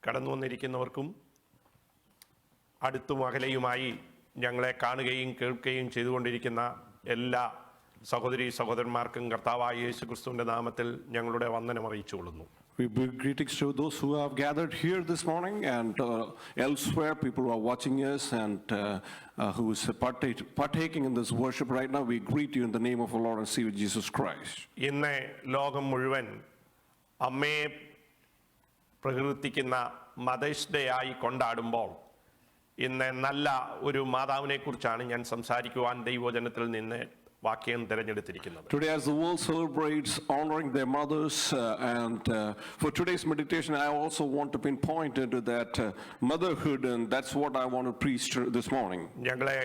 കടന്നു വന്നിരിക്കുന്നവർക്കും അടുത്തും അകലെയുമായി ഞങ്ങളെ കാണുകയും കേൾക്കുകയും ചെയ്തുകൊണ്ടിരിക്കുന്ന എല്ലാ സഹോദരീ സഹോദരന്മാർക്കും കർത്താവായ യേശുക്രിസ്തുവിന്റെ നാമത്തിൽ ഞങ്ങളുടെ വന്ദനം അറിയിച്ചുകൊള്ളുന്നു. We bring greetings to those who have gathered here this morning and elsewhere, people who are watching us and who is partaking in this worship right now. We greet you in the name of our Lord and Savior Jesus Christ. ഇന്ന് ലോകം മുഴുവൻ അമ്മയെ പ്രകീർത്തിക്കുന്ന mothers day ആയി കൊണ്ടാടുമ്പോൾ ഇന്ന് നല്ല ഒരു മാതാവിനെ കുറിച്ചാണ് ഞാൻ സംസാരിക്കുവാൻ ദൈവവചനത്തിൽ നിന്ന് വാക്യം തിരഞ്ഞെടുത്തിരിക്കുന്നത്. Today, as the world celebrates honoring their mothers, and for today's meditation, I also want to pinpoint into that motherhood, and that's what I want to preach this morning. ഞങ്ങളെ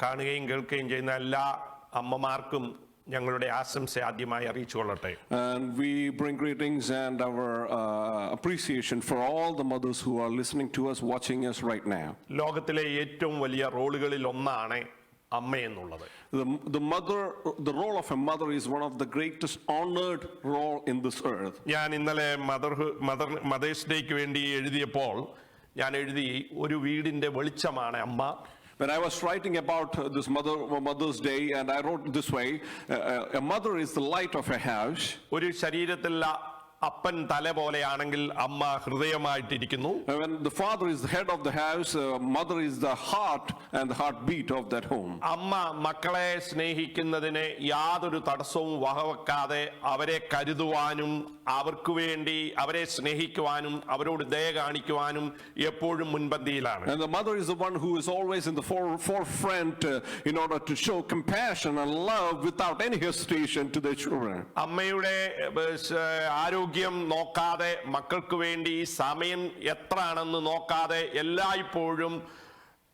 കാണുകയും കേൾക്കുകയും ചെയ്യുന്ന എല്ലാ അമ്മമാർക്കും ഞങ്ങളുടെ ആശംസ ആദ്യമായി അറിയിച്ചുകൊള്ളട്ടെ. And we bring greetings and our appreciation for all the mothers who are listening to us, watching us right now. ലോകത്തിലെ ഏറ്റവും വലിയ റോളുകളിൽ ഒന്നാണ് അമ്മ എന്നുള്ളത്. The role of a mother is one of the greatest honored role in this earth. ഞാൻ ഇന്നലെ mothers ഡേക്ക് വേണ്ടി എഴുതിയപ്പോൾ ഞാൻ എഴുതി ഒരു വീടിന്റെ വെളിച്ചമാണ് അമ്മ. When I was writing about this Mother's Day, and I wrote this way, a mother is the light of a house. ഒരു ശരീരത്തിൽ അപ്പൻ തല പോലെയാണെങ്കിൽ അമ്മ ഹൃദയമായിട്ടിരിക്കുന്നു. When the father is the head of the house, mother is the heart and the heartbeat of that home. അമ്മ മക്കളെ സ്നേഹിക്കുന്നതിന് യാതൊരു തടസ്സവും വകവെക്കാതെ അവരെ കരുതുവാനും അവർക്ക് വേണ്ടി അവരെ സ്നേഹിക്കുവാനും അവരോട് ദയ കാണിക്കുവാനും എപ്പോഴും മുൻപന്തിയിലാണ്. And the mother is the one who is always in the forefront in order to show compassion and love without any hesitation to their children. അമ്മയുടെ ആരോഗ്യം നോക്കാതെ മക്കൾക്ക് വേണ്ടി സമയം എത്രയാണെന്ന് നോക്കാതെ എല്ലായ്പ്പോഴും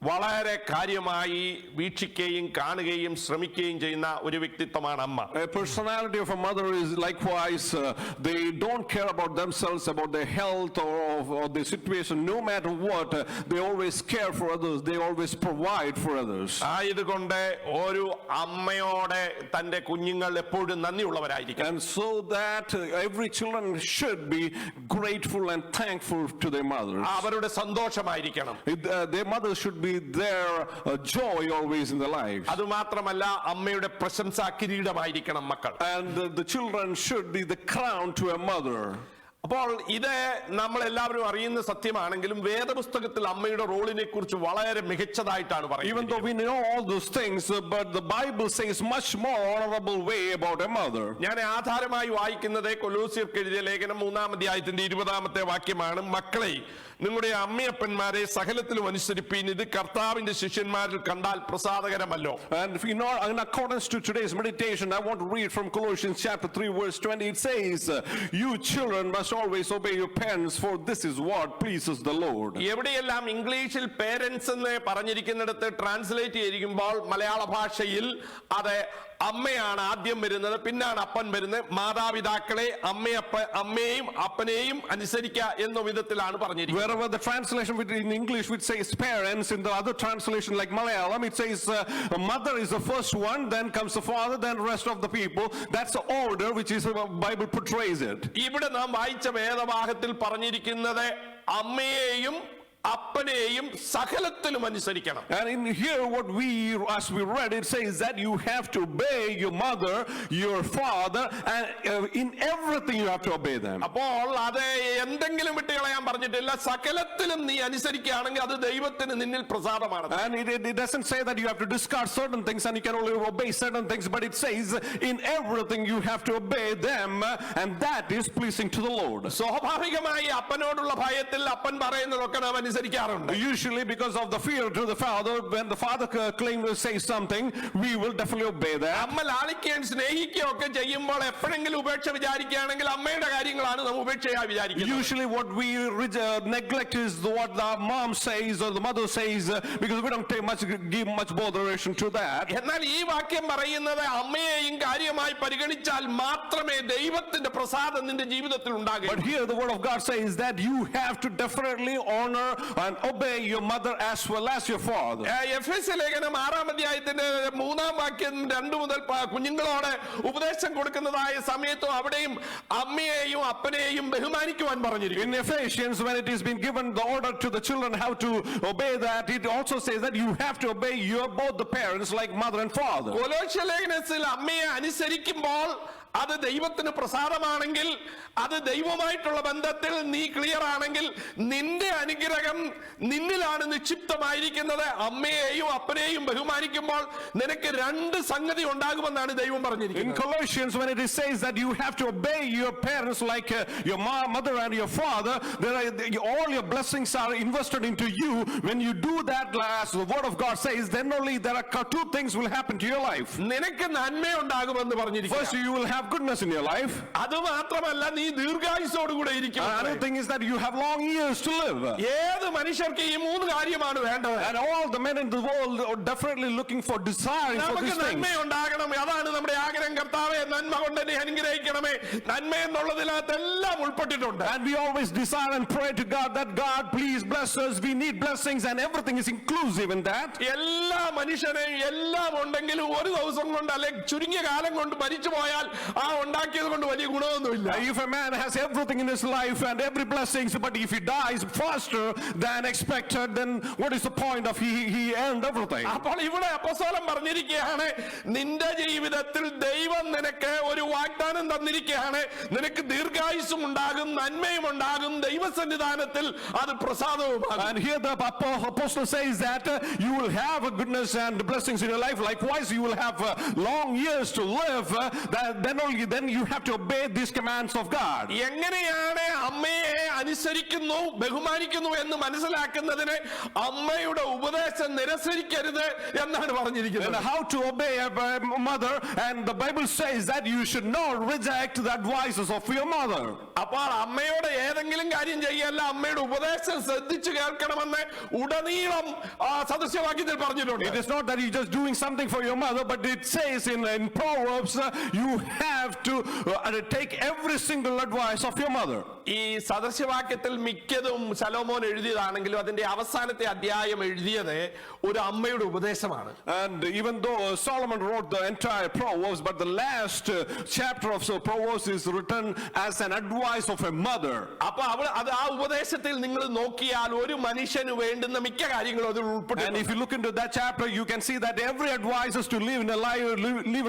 വളരെ കാര്യമായി വീക്ഷിക്കുകയും കാണുകയും ശ്രമിക്കുകയും ചെയ്യുന്ന ഒരു വ്യക്തിത്വമാണ് അമ്മ. A personality of a mother is likewise, they don't care about themselves, about their health or their situation. No matter what, they always care for others, they always provide for others. ആയതുകൊണ്ട് ഒരു അമ്മയോട് തന്റെ കുഞ്ഞുങ്ങൾ എപ്പോഴും നന്ദിയുള്ളവരായിരിക്കും. And so that every children should be grateful and thankful to their mothers. അവരുടെ സന്തോഷമായിരിക്കണം. Their mothers should be their joy always in their lives. അതുമാത്രമല്ല അമ്മയുടെ പ്രശംസാ കിരീടമായിരിക്കണം മക്കൾ. And the children should be the crown to a mother. അപ്പോൾ ഇത് നമ്മൾ എല്ലാവരും അറിയുന്ന സത്യമാണെങ്കിലും വേദപുസ്തകത്തിൽ അമ്മയുടെ റോളിനെ കുറിച്ച് വളരെ മികച്ചതായിട്ടാണ് പറയുന്നത്. Even though we know all those things, but the Bible says much more honorable way about a mother. ഞാൻ ആധാരമായി വായിക്കുന്നത് കൊലോസ്യർക്ക് എഴുതിയ ലേഖനം 3-ാം അധ്യായത്തിന്റെ 20-ാമത്തെ വാക്യമാണ്. മക്കളെ, നിങ്ങളുടെ അമ്മയപ്പന്മാരെ സകലത്തിലും അനുസരിപ്പീൻ, ഇത് കർത്താവിന്റെ ശിഷ്യന്മാരിൽ കണ്ടാൽ പ്രസാദകരമല്ലോ. And if you know, in accordance to today's meditation, I want to read from Colossians chapter 3 verse 20. It says, you children must always obey your parents, for this is what pleases the Lord. എവിടെയെല്ലാം ഇംഗ്ലീഷിൽ parents എന്ന് പറഞ്ഞിരിക്കുന്നിടത്ത് translate ചെയ്തിരിക്കുമ്പോൾ മലയാള ഭാഷയിൽ അത് അമ്മയാണ് ആദ്യം വരുന്നത്, പിന്നാണ് അപ്പൻ വരുന്നത്. മാതാപിതാക്കളെ അമ്മയെയും അപ്പനെയും അനുസരിക്കുക എന്ന വിധത്തിലാണ് പറഞ്ഞിരിക്കുന്നത്. Wherever the translation in English which says parents, in the other translation like Malayalam it says mother is the first one, then comes the father, then rest of the people. That's the order which is Bible portrays it. ഇവിടെ നാം വായിച്ച വേദഭാഗത്തിൽ പറഞ്ഞിരിക്കുന്നത് അമ്മയെയും അപ്പനെയും സകലത്തിലും അനുസരിക്കണം. And in here what as we read, it says that you have to obey your mother, your father, and in everything you have to obey them. അപ്പോൾ അത് എന്തെങ്കിലും വിട്ടുകളയാൻ പറഞ്ഞിട്ടില്ല. സകലത്തിലും നീ അനുസരിക്കുകയാണെങ്കിൽ അത് ദൈവത്തിന് നിന്നിൽ പ്രസാദമാണ്. And it doesn't say that you have to discard certain things and you can only obey certain things, but it says in everything you have to obey them, and that is pleasing to the Lord. സ്വാഭാവികമായി അപ്പനോടുള്ള ഭയത്തിൽ അപ്പൻ പറയുന്നതൊക്കെ നാം അനുസരിക്കാറുണ്ട്. Usually because of the fear to the father, when the father claims to say something, we will definitely obey that. അമ്മ ലാളിക്കുകയും സ്നേഹിക്കുകയും ഒക്കെ ചെയ്യുമ്പോൾ എപ്പോഴെങ്കിലും ഉപേക്ഷ വിചാരിക്കുകയാണെങ്കിൽ അമ്മയുടെ കാര്യങ്ങളാണ് നാം ഉപേക്ഷയായി വിചാരിക്കുന്നത്. Usually what we neglect is what the mom says or the mother says, because we don't give much botheration to that. എന്നാൽ ഈ വാക്യം പറയുന്നത് അമ്മയെയും കാര്യമായി പരിഗണിച്ചാൽ മാത്രമേ ദൈവത്തിന്റെ പ്രസാദം നിന്റെ ജീവിതത്തിൽ ഉണ്ടാകൂ. But here the word of God says that you have to definitely honor and obey your mother as well as your father. എഫെസ്യ ലേഖനം 6-ാം അധ്യായത്തിന്റെ 3-ാം വാക്യം 2 മുതൽ കുഞ്ഞുങ്ങളോട് ഉപദേശം കൊടുക്കുന്നതായ സമയത്തും അവിടെയും അമ്മയെയും അപ്പനെയും ബഹുമാനിക്കുവാൻ പറഞ്ഞിരിക്കുന്നു. In Ephesians, when it is been given the order to the children how to obey that, it also says that you have to obey your both the parents like mother and father. കൊലോസ്യ ലേഖനത്തിൽ അമ്മയെ അനുസരിക്കുമ്പോൾ അത് ദൈവത്തിന് പ്രസാദമാണെങ്കിൽ, അത് ദൈവമായിട്ടുള്ള ബന്ധത്തിൽ നീ clear ആണെങ്കിൽ, നിന്റെ അനുഗ്രഹം നിന്നിലാണ് നിക്ഷിപ്തമായിരിക്കുന്നത്. അമ്മയെയും അപ്പനെയും ബഹുമാനിക്കുമ്പോൾ നിനക്ക് 2 സംഗതി ഉണ്ടാകുമെന്നാണ് ദൈവം പറഞ്ഞിരിക്കുന്നത്. In Colossians, when it says that you have to obey your parents like your mother and your father, all your blessings are invested into you. When you do that, as the word of God says, then only there are 2 things will happen to your life. നിനക്ക് നന്മയുണ്ടാകുമെന്ന് പറഞ്ഞിരിക്കുന്നു. First, you will have goodness in your life. അത് മാത്രമല്ല, നീ ദീർഘായുസ്സോടുകൂടെ ഇരിക്കും. Another thing is that you have long years to live. ഏത് മനുഷ്യർക്ക് ഈ 3 കാര്യമാണ് വേണ്ടത്. And all the men in the world are definitely looking for, desiring for നമുക്ക് these things. നന്മയുണ്ടാകണം, അതാണ് നമ്മുടെ ആഗ്രഹം. കർത്താവേ, നന്മ കൊണ്ട് എന്നെ അനുഗ്രഹിക്കണമേ. നന്മ എന്നുള്ളതിനകത്തെല്ലാം ഉൾപ്പെട്ടിട്ടുണ്ട്. And we always desire and pray to God that God please bless us. We need blessings and everything is inclusive in that. എല്ലാ മനുഷ്യനെയും എല്ലാം ഉണ്ടെങ്കിലും ഒരു ദിവസം കൊണ്ട് അല്ലെങ്കിൽ ചുരുങ്ങിയ കാലം കൊണ്ട് മരിച്ചു പോയാൽ ആ ഉണ്ടാക്കിയത് കൊണ്ട് വലിയ ഗുണമൊന്നുമില്ല. If a man has everything in his life and every blessings, but if he dies faster than expected, then what is the point of he earned everything? അപ്പോൾ ഇവിടെ അപ്പോസ്തലൻ പറഞ്ഞിരിക്കുകയാണ്, നിന്റെ ജീവിതത്തിൽ ദൈവം നിനക്ക് ഒരു വാഗ്ദാനം തന്നിരിക്കുകയാണ്. നിനക്ക് ദീർഘായുസ്സും ഉണ്ടാകും, നന്മയും ഉണ്ടാകും, ദൈവസന്നിധാനത്തിൽ അത് പ്രസാദവുമാകും. And here the apostle says that you will have a goodness and blessings in your life. Likewise, you will have long years to live. Then you have to obey these commands of God. എങ്ങനെയാണ് അമ്മയെ അനുസരിക്കുന്നു ബഹുമാനിക്കുന്നു എന്ന് മനസ്സിലാക്കുന്നതിന് അമ്മയുടെ ഉപദേശം നിരസിക്കരുത് എന്നാണ് പറഞ്ഞിരിക്കുന്നത്. And how to obey a mother, and the Bible says that you should not reject the advices of your mother. അപ്പോൾ അമ്മയോട് ഏതെങ്കിലും കാര്യം ചെയ്യല്ല, അമ്മയുടെ ഉപദേശം ശ്രദ്ധിച്ചു കേൾക്കണമെന്ന് ഉടനീളം സദൃശവാക്യത്തിൽ പറഞ്ഞിട്ടുണ്ട്. It is not that you're just doing something for your mother, but it says in Proverbs you have to take every single advice of your mother. ഈ സദൃശവാക്യത്തിൽ മിക്കതും ശലോമോൻ എഴുതിയതാണെങ്കിലും അതിന്റെ അവസാനത്തെ അധ്യായം എഴുതിയത് ഒരു അമ്മയുടെ ഉപദേശമാണ്. And even though Solomon wrote the entire Proverbs, but the last chapter of Proverbs is written as an advice of a mother. അപ്പോൾ അത് ആ ഉപദേശത്തിൽ നിങ്ങൾ നോക്കിയാൽ ഒരു മനുഷ്യന് വേണ്ടുന്ന മിക്ക കാര്യങ്ങളും അതിൽ ഉൾപ്പെട്ടിട്ടുണ്ട്. And if you look into that chapter, you can see that every advice is to live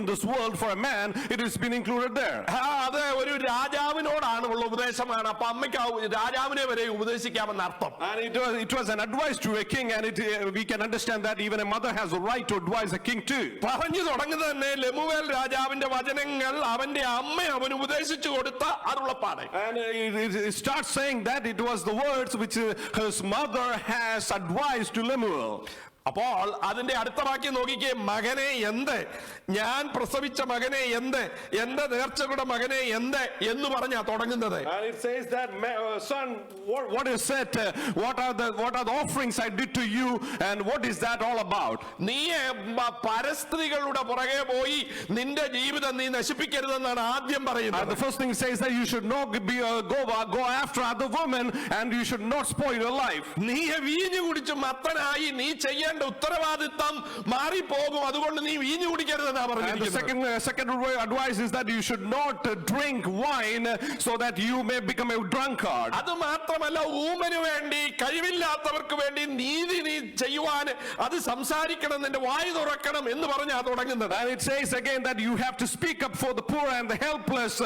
in this world for a man, it has been included there. അത് ഒരു രാജാവിനോടാണ് ഉള്ള ഉപദേശമാണ്. അപ്പൊ അമ്മയ്ക്ക് രാജാവിനെ വരെ ഉപദേശിക്കാമെന്ന് അർത്ഥം. And it was an advice to a king, and we can understand that even a mother has the right to advise a king too. പറഞ്ഞു തുടങ്ങുന്നത് തന്നെ ലെമുവേൽ രാജാവിന്റെ വചനങ്ങൾ അവന്റെ അമ്മ അവന് ഉപദേശിച്ചു കൊടുത്ത അരുളപ്പാട്. And it starts saying that it was the words which his mother has advised to Lemuel. അപ്പോൾ അതിന്റെ അടുത്ത വാക്യം നോക്കിക്കേ, മകനെ എന്ത്, ഞാൻ പ്രസവിച്ച മകനെ എന്ത്, എന്റെ നേർച്ചകളുടെ മകനെ എന്ത് എന്ന് പറഞ്ഞാ തുടങ്ങുന്നത്. And it says that son, what is it, what are the offerings I did to you, and what is that all about? നീ പരസ്ത്രീകളുടെ പുറകെ പോയി നിന്റെ ജീവിതം നീ നശിപ്പിക്കരുതെന്നാണ് ആദ്യം പറയുന്നത്. The first thing it says that you should not go after other women, and you should not spoil your life. നീ വീഞ്ഞു കുടിച്ച് മത്തനായി നീ ചെയ്യേണ്ട ഉത്തരവാദിത്തം മാറിപ്പോകും, അതുകൊണ്ട് നീ വീഞ്ഞു കുടിക്കരുതെന്നാ And the second advice is that you should not drink wine so that you may become a drunkard. അത് മാത്രമല്ല, ഊമന് വേണ്ടി കഴിവില്ലാത്തവർക്ക് വേണ്ടി നീതി നീ ചെയ്യുവാൻ അത് സംസാരിക്കണം, നിന്റെ വായ് തുറക്കണം എന്ന് പറഞ്ഞാ തുടങ്ങുന്നത്. And it says again that you have to speak up for the poor and the helpless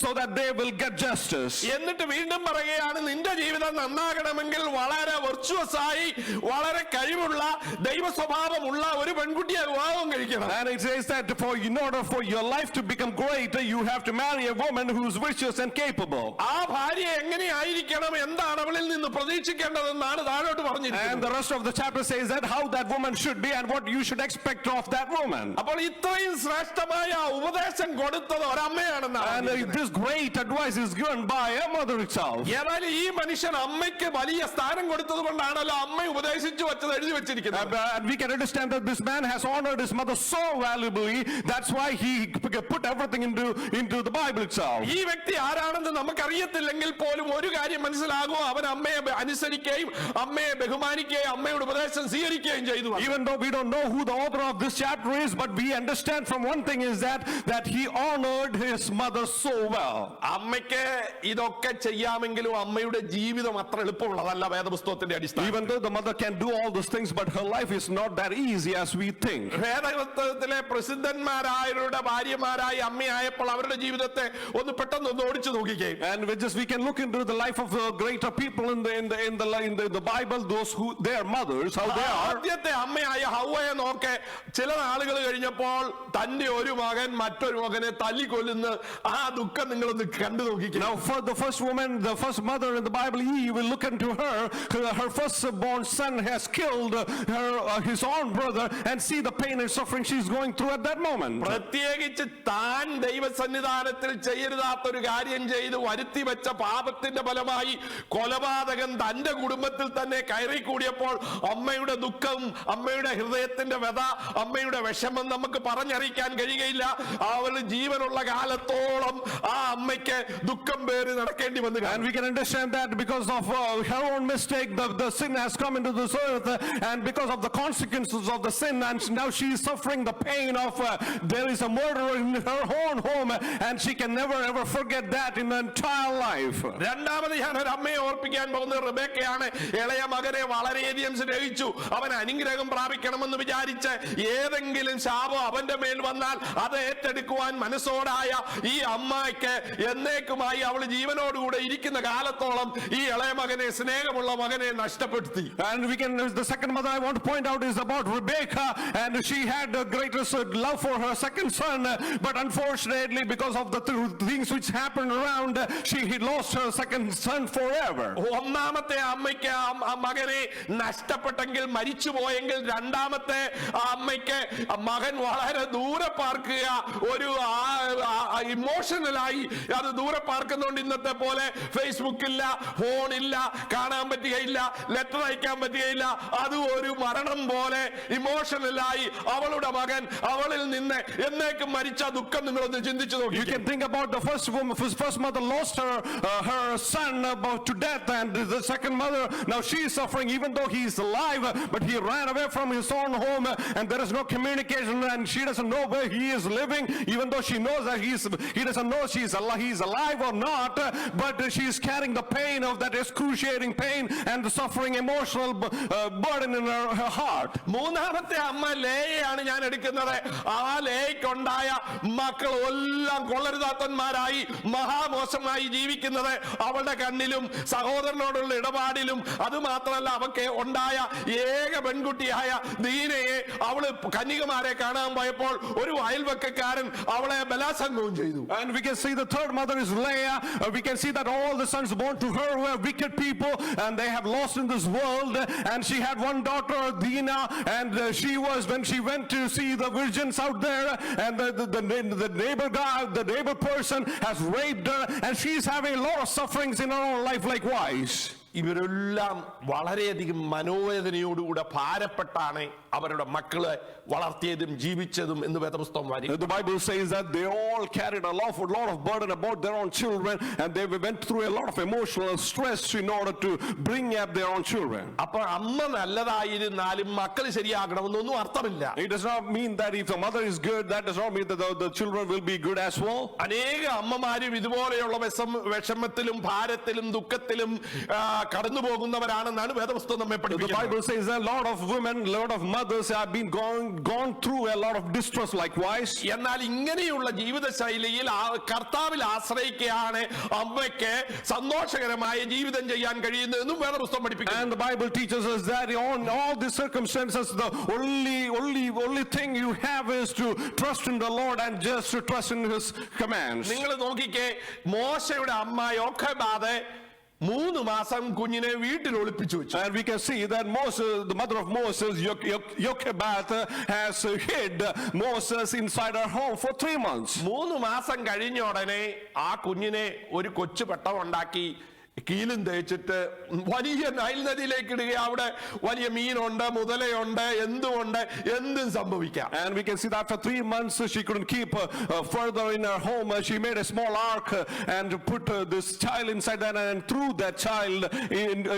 so that they will get justice. എന്നിട്ട് വീണ്ടും പറയുകയാണ്, നിന്റെ ജീവിതം നന്നാകണമെങ്കിൽ വളരെ വെർച്വസ് ആയി വളരെ കഴിവുള്ള ദൈവ സ്വഭാവമുള്ള ഒരു പെൺകുട്ടിയെ വിവാഹം കഴിക്കണം. And it says that in order for your life to become great, you have to marry a woman who is virtuous and capable. ആ ഭാര്യ എങ്ങനെയായിരിക്കണം, എന്താണ് അവളിൽ നിന്ന് പ്രതീക്ഷിക്കേണ്ടതെന്നാണ് താഴോട്ട് പറഞ്ഞിരിക്കുന്നത്. And the rest of the chapter says that how that woman should be and what you should expect of that woman. അപ്പോൾ ഇത്രയും ശ്രേഷ്ഠമായ ഉപദേശം കൊടുത്തത് ഒരമ്മയാണെന്നാണ്. And this great advice is given by a mother itself. ഏതായാലും ഈ മനുഷ്യൻ അമ്മയ്ക്ക് വലിയ സ്ഥാനം കൊടുത്തത് കൊണ്ടാണല്ലോ അമ്മ ഉപദേശിച്ചു വെച്ചത് എഴുതി വെച്ചിരിക്കുന്നത്. And we can understand that this man has honored his mother so valuably. That's why he put everything into the Bible itself. ഈ വ്യക്തി ആരാണെന്ന് നമുക്കറിയത്തില്ലെങ്കിൽ പോലും ഒരു കാര്യം മനസ്സിലാകും, അവൻ അമ്മയെ അനുസരിക്കുകയും അമ്മയെ ബഹുമാനിക്കുകയും അമ്മയുടെ ഉപദേശം സ്വീകരിക്കുകയും ചെയ്തു. Even though we don't know who the author of this chapter is, but we understand from one thing is that he honored his mother so well. അമ്മയ്ക്ക് ഇതൊക്കെ ചെയ്യാമെങ്കിലും അമ്മയുടെ ജീവിതം അത്ര എളുപ്പമുള്ളതല്ല വേദപുസ്തകത്തിന്റെ അടിസ്ഥാനം. Even though the mother can do all those things, but her life is not that easy as we think. വേദപുസ്തകത്തിലെ പ്രസിദ്ധന്മാരായവരുടെ ഭാര്യമാരായി അമ്മയായപ്പോൾ അവരുടെ ജീവിതത്തെ ഒന്ന് പെട്ടെന്ന് ഒന്ന് ഓടിച്ചു നോക്കിക്കേ. And we can look into the life of the greater people in the Bible, those who their mothers, how they are. ആദ്യത്തെ അമ്മയായ ഹവ്വയെ നോക്കെ ചില നാളുകൾ കഴിഞ്ഞപ്പോൾ തന്റെ ഒരു മകൻ മറ്റൊരു മകനെ തല്ലിക്കൊല്ലുന്ന ആ ദുഃഖം നിങ്ങളൊന്ന് കണ്ടു നോക്കിക്കേ. Now for the first woman, the first mother in the Bible, you will look into her firstborn son has killed his own brother, and see the pain and suffering she's going through at that moment. പ്രത്യേകിച്ച് താൻ ദൈവസന്നിധാനത്തിൽ ചെയ്യരുതാത്തൊരു കാര്യം ചെയ്ത് വരുത്തി വെച്ച പാപത്തിന്റെ ഫലമായി കൊലപാതകൻ തന്റെ കുടുംബത്തിൽ തന്നെ കയറി കൂടിയപ്പോൾ അമ്മയുടെ ദുഃഖം, അമ്മയുടെ ഹൃദയത്തിന്റെ വ്യഥ, അമ്മയുടെ വിഷമം നമുക്ക് പറഞ്ഞറിയിക്കാൻ കഴിയുകയില്ല. അവൾ ജീവനുള്ള കാലത്തോളം ആ അമ്മയ്ക്ക് ദുഃഖം പേറി നടക്കേണ്ടി വന്നു. And we can understand that because of her own mistake, the sin has come into this earth, and because of the consequences of the sin, and now she is suffering the pain of there is a murderer in her own home, and she can never ever forget that in her entire life. രണ്ടാമത് ഞാൻ ഒരു അമ്മയെ ഓർപ്പിക്കാൻ പോകുന്നത് റിബേക്കയാണ്. ഇളയ മകനെ വളരെയധികം സ്നേഹിച്ചു. അവൻ അനുഗ്രഹം പ്രാപിക്കണമെന്ന് വിചാരിച്ച് ഏതെങ്കിലും ശാപം അവന്റെ മേൽ വന്നാൽ അത് ഏറ്റെടുക്കുവാൻ മനസ്സോടായ ഈ അമ്മയ്ക്ക് എന്നേക്കുമായി അവൾ ജീവനോടുകൂടെ ഇരിക്കുന്ന കാലത്തോളം ഈ ഇളയ മകനെ, സ്നേഹമുള്ള മകനെ നഷ്ടപ്പെടുത്തി. And the second mother I want to point out is about Rebecca, and she had the greatest love for her second son, but unfortunately because of the things which happened around, she lost her second son forever. ഒന്നാമത്തെ അമ്മയ്ക്ക് മകനെ നഷ്ടപ്പെട്ടെങ്കിൽ, മരിച്ചു പോയെങ്കിൽ, രണ്ടാമത്തെ അമ്മയ്ക്ക് മകൻ വളരെ ദൂരെ പാർക്കുക, ഒരു ഇമോഷണലായി അത് ദൂരെ പാർക്കുന്നുണ്ട്. ഇന്നത്തെ പോലെ ഫേസ്ബുക്ക് ഇല്ല, ഫോണില്ല, കാണാൻ പറ്റുകയില്ല, ലെറ്റർ അയക്കാൻ പറ്റുകയില്ല. അത് ഒരു മരണം പോലെ ഇമോഷണലായി അവളുടെ മകൻ അവളിൽ നിന്ന് എന്നേക്കും മരിച്ച ദുഃഖം നിങ്ങളൊന്ന് ചിന്തിച്ചു നോക്കി. You can think about the first mother lost her son to death, and the second mother, now she is suffering even though he is alive, but he ran away from his own home, and there is no communication, and she doesn't know where he is living, even though she knows that he doesn't know he is alive or not, but she is carrying the pain of that excruciating pain and the suffering emotional burden in her heart. മൂന്നാമത്തെ അമ്മ ലേയാണ് ഞാൻ എടുക്കുന്നത്. ആ ലേക്കുണ്ടായ മക്കൾ എല്ലാം കൊള്ളരുതാത്തന്മാരായി മഹാമോശമായി ജീവിക്കുന്നത് അവളുടെ കണ്ണിലും സഹോദരനോടുള്ള ഇടപാടിലും. അതുമാത്രമല്ല, അവൾക്ക് ഉണ്ടായ ഏക പെൺകുട്ടിയായ ദീനയെ അവള് കന്യകമാരെ കാണാൻ പോയപ്പോൾ ഒരു അയൽവക്കക്കാരൻ അവളെ ബലാത്സംഗവും ചെയ്തു. And we can see the third mother is Leah. We can see that all the sons born to her were wicked people, and they have lost in this world. And she had one daughter, Dina, and when she went to see the virgins out there, and the neighbor guy, the neighbor person has raped her, and she's having a lot of sufferings in her own life likewise. ഇവരെല്ലാം വളരെയധികം മനോവേദനയോടുകൂടെ ഭാരപ്പെട്ടാണ് അവരുടെ മക്കളെ വളർത്തിയതും ജീവിച്ചതും എന്ന് വേദപുസ്തകം വായിക്കുന്നു. The Bible says that they all carried a lot of burden about their own children, and they went through a lot of emotional stress in order to bring up their own children. അപ്പോൾ അമ്മ നല്ലതായിരുന്നാലും മക്കൾ ശരിയാകണമെന്നൊന്നും അർത്ഥമില്ല. It does not mean that if the mother is good, that does not mean that the children will be good as well. അനേക അമ്മമാരും ഇതുപോലെയുള്ള വിഷമത്തിലും ഭാരത്തിലും ദുഃഖത്തിലും കടന്നു പോകുന്നവരാണെന്നാണ് വേദപുസ്തകം നമ്മെ പഠിപ്പിക്കുന്നത്. The Bible says that a lot of women, a lot of mothers have been gone through a lot of distress likewise. എന്നാൽ ഇങ്ങനെയുള്ള ജീവിതശൈലിയിൽ കർത്താവിൽ ആശ്രയിക്കുകയാണ് അമ്മയ്ക്ക് സന്തോഷകരമായ ജീവിതം ചെയ്യാൻ കഴിയുന്നതെന്നും വേദപുസ്തകം പഠിപ്പിക്കുന്നു. And the Bible teaches us that on all these circumstances, the only thing you have is to trust in the Lord and just to trust in His commands. നിങ്ങൾ നോക്കിക്കേ, മോശയുടെ അമ്മ യോഖേബാദ് 3 മാസം കുഞ്ഞിനെ വീട്ടിൽ ഒളിപ്പിച്ചു വെച്ചു. And we can see that Moses, the mother of Moses, Jochebed, has hid Moses inside her home for 3 months. 3 മാസം കഴിഞ്ഞ ഉടനെ ആ കുഞ്ഞിനെ ഒരു കൊച്ചു പെട്ടകം ഉണ്ടാക്കി കീലും തേച്ചിട്ട് വലിയ നൈൽ നദിയിലേക്ക് ഇടുക. അവിടെ വലിയ മീനുണ്ട്, മുതലയുണ്ട്, എന്തുമുണ്ട്, എന്തും സംഭവിക്കാം. And we can see that for 3 months she couldn't keep further in her home. She made a small ark and put this child inside that and threw that child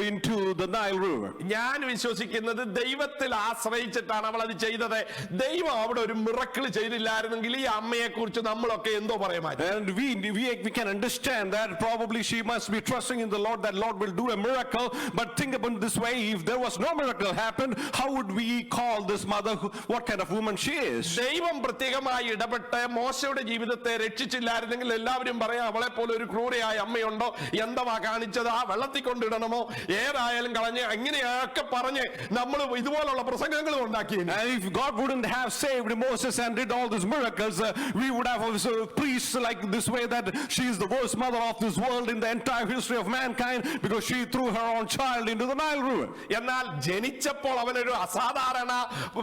into the Nile River. ഞാൻ വിശ്വസിക്കുന്നത് ദൈവത്തിൽ ആശ്രയിച്ചിട്ടാണ് അവൾ അത് ചെയ്തത്. ദൈവം അവിടെ ഒരു മിറക്കിൾ ചെയ്തില്ലായിരുന്നെങ്കിൽ ഈ അമ്മയെ കുറിച്ച് നമ്മളൊക്കെ എന്തോ പറയുമായിരുന്നു. And we can understand that probably she must be trusting in the Lord, that Lord will do a miracle. But think about it this way, if there was no miracle happened, how would we call this mother what kind of woman she is? ദൈവം പ്രത്യേകമായി ഇടപെട്ട് മോശയുടെ ജീവിതത്തെ രക്ഷിച്ചില്ലായിരുന്നെങ്കിൽ എല്ലാവരും പറയാം അവളെ പോലെ ഒരു ക്രൂരയായ അമ്മയുണ്ടോ, എന്തവാ കാണിച്ചത്, ആ വെള്ളത്തിൽ കൊണ്ടിടണമോ, ഏതായാലും കളഞ്ഞ് അങ്ങനെയൊക്കെ പറഞ്ഞ് നമ്മൾ ഇതുപോലുള്ള പ്രസംഗങ്ങളും ഉണ്ടാക്കി. And if God wouldn't have saved Moses and did all these miracles, we would have also priests like this way, that she is the worst mother of this world in the entire history of mankind because she threw her own child into the Nile River. എന്നാൽ ജനിച്ചപ്പോൾ അവനൊരു അസാധാരണ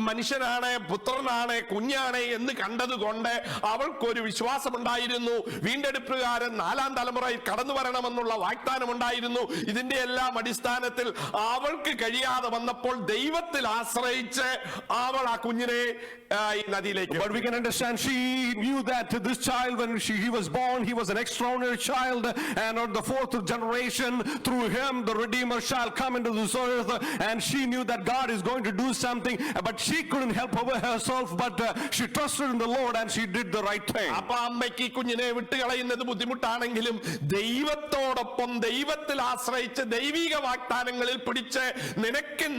മനുഷ്യനാണ്, പുത്രനാണ്, കുഞ്ഞാണ് എന്ന് കണ്ടതുകൊണ്ട് അവൾക്കൊരു വിശ്വാസമുണ്ടായിരുന്നു. വീണ്ടെടുപ്പുകാരൻ 4ാം തലമുറയിൽ കടന്നു വരണമെന്നുള്ള വാഗ്ദാനമുണ്ടായിരുന്നു. ഇതിന്റെ എല്ലാം അടിസ്ഥാനത്തിൽ അവൾക്ക് കഴിയാതെ വന്നപ്പോൾ ദൈവത്തിൽ ആശ്രയിച്ച് അവൾ ആ കുഞ്ഞിനെ ഈ നദിയിലേക്ക്. But we can understand she knew that this child, when he was born, he was an extraordinary child, and on the 4th generation through him the Redeemer shall come into this earth. And she knew that God is going to do something, but she couldn't help herself, but she trusted in the Lord and she did the right thing. അപ്പൊ അമ്മയ്ക്ക് കുഞ്ഞിനെ വിട്ടുകളയുന്നത് ബുദ്ധിമുട്ടാണെങ്കിലും ദൈവത്തോടൊപ്പം ദൈവത്തിൽ ആശ്രയിച്ച് ദൈവിക വാഗ്ദാനങ്ങളിൽ പിടിച്ച്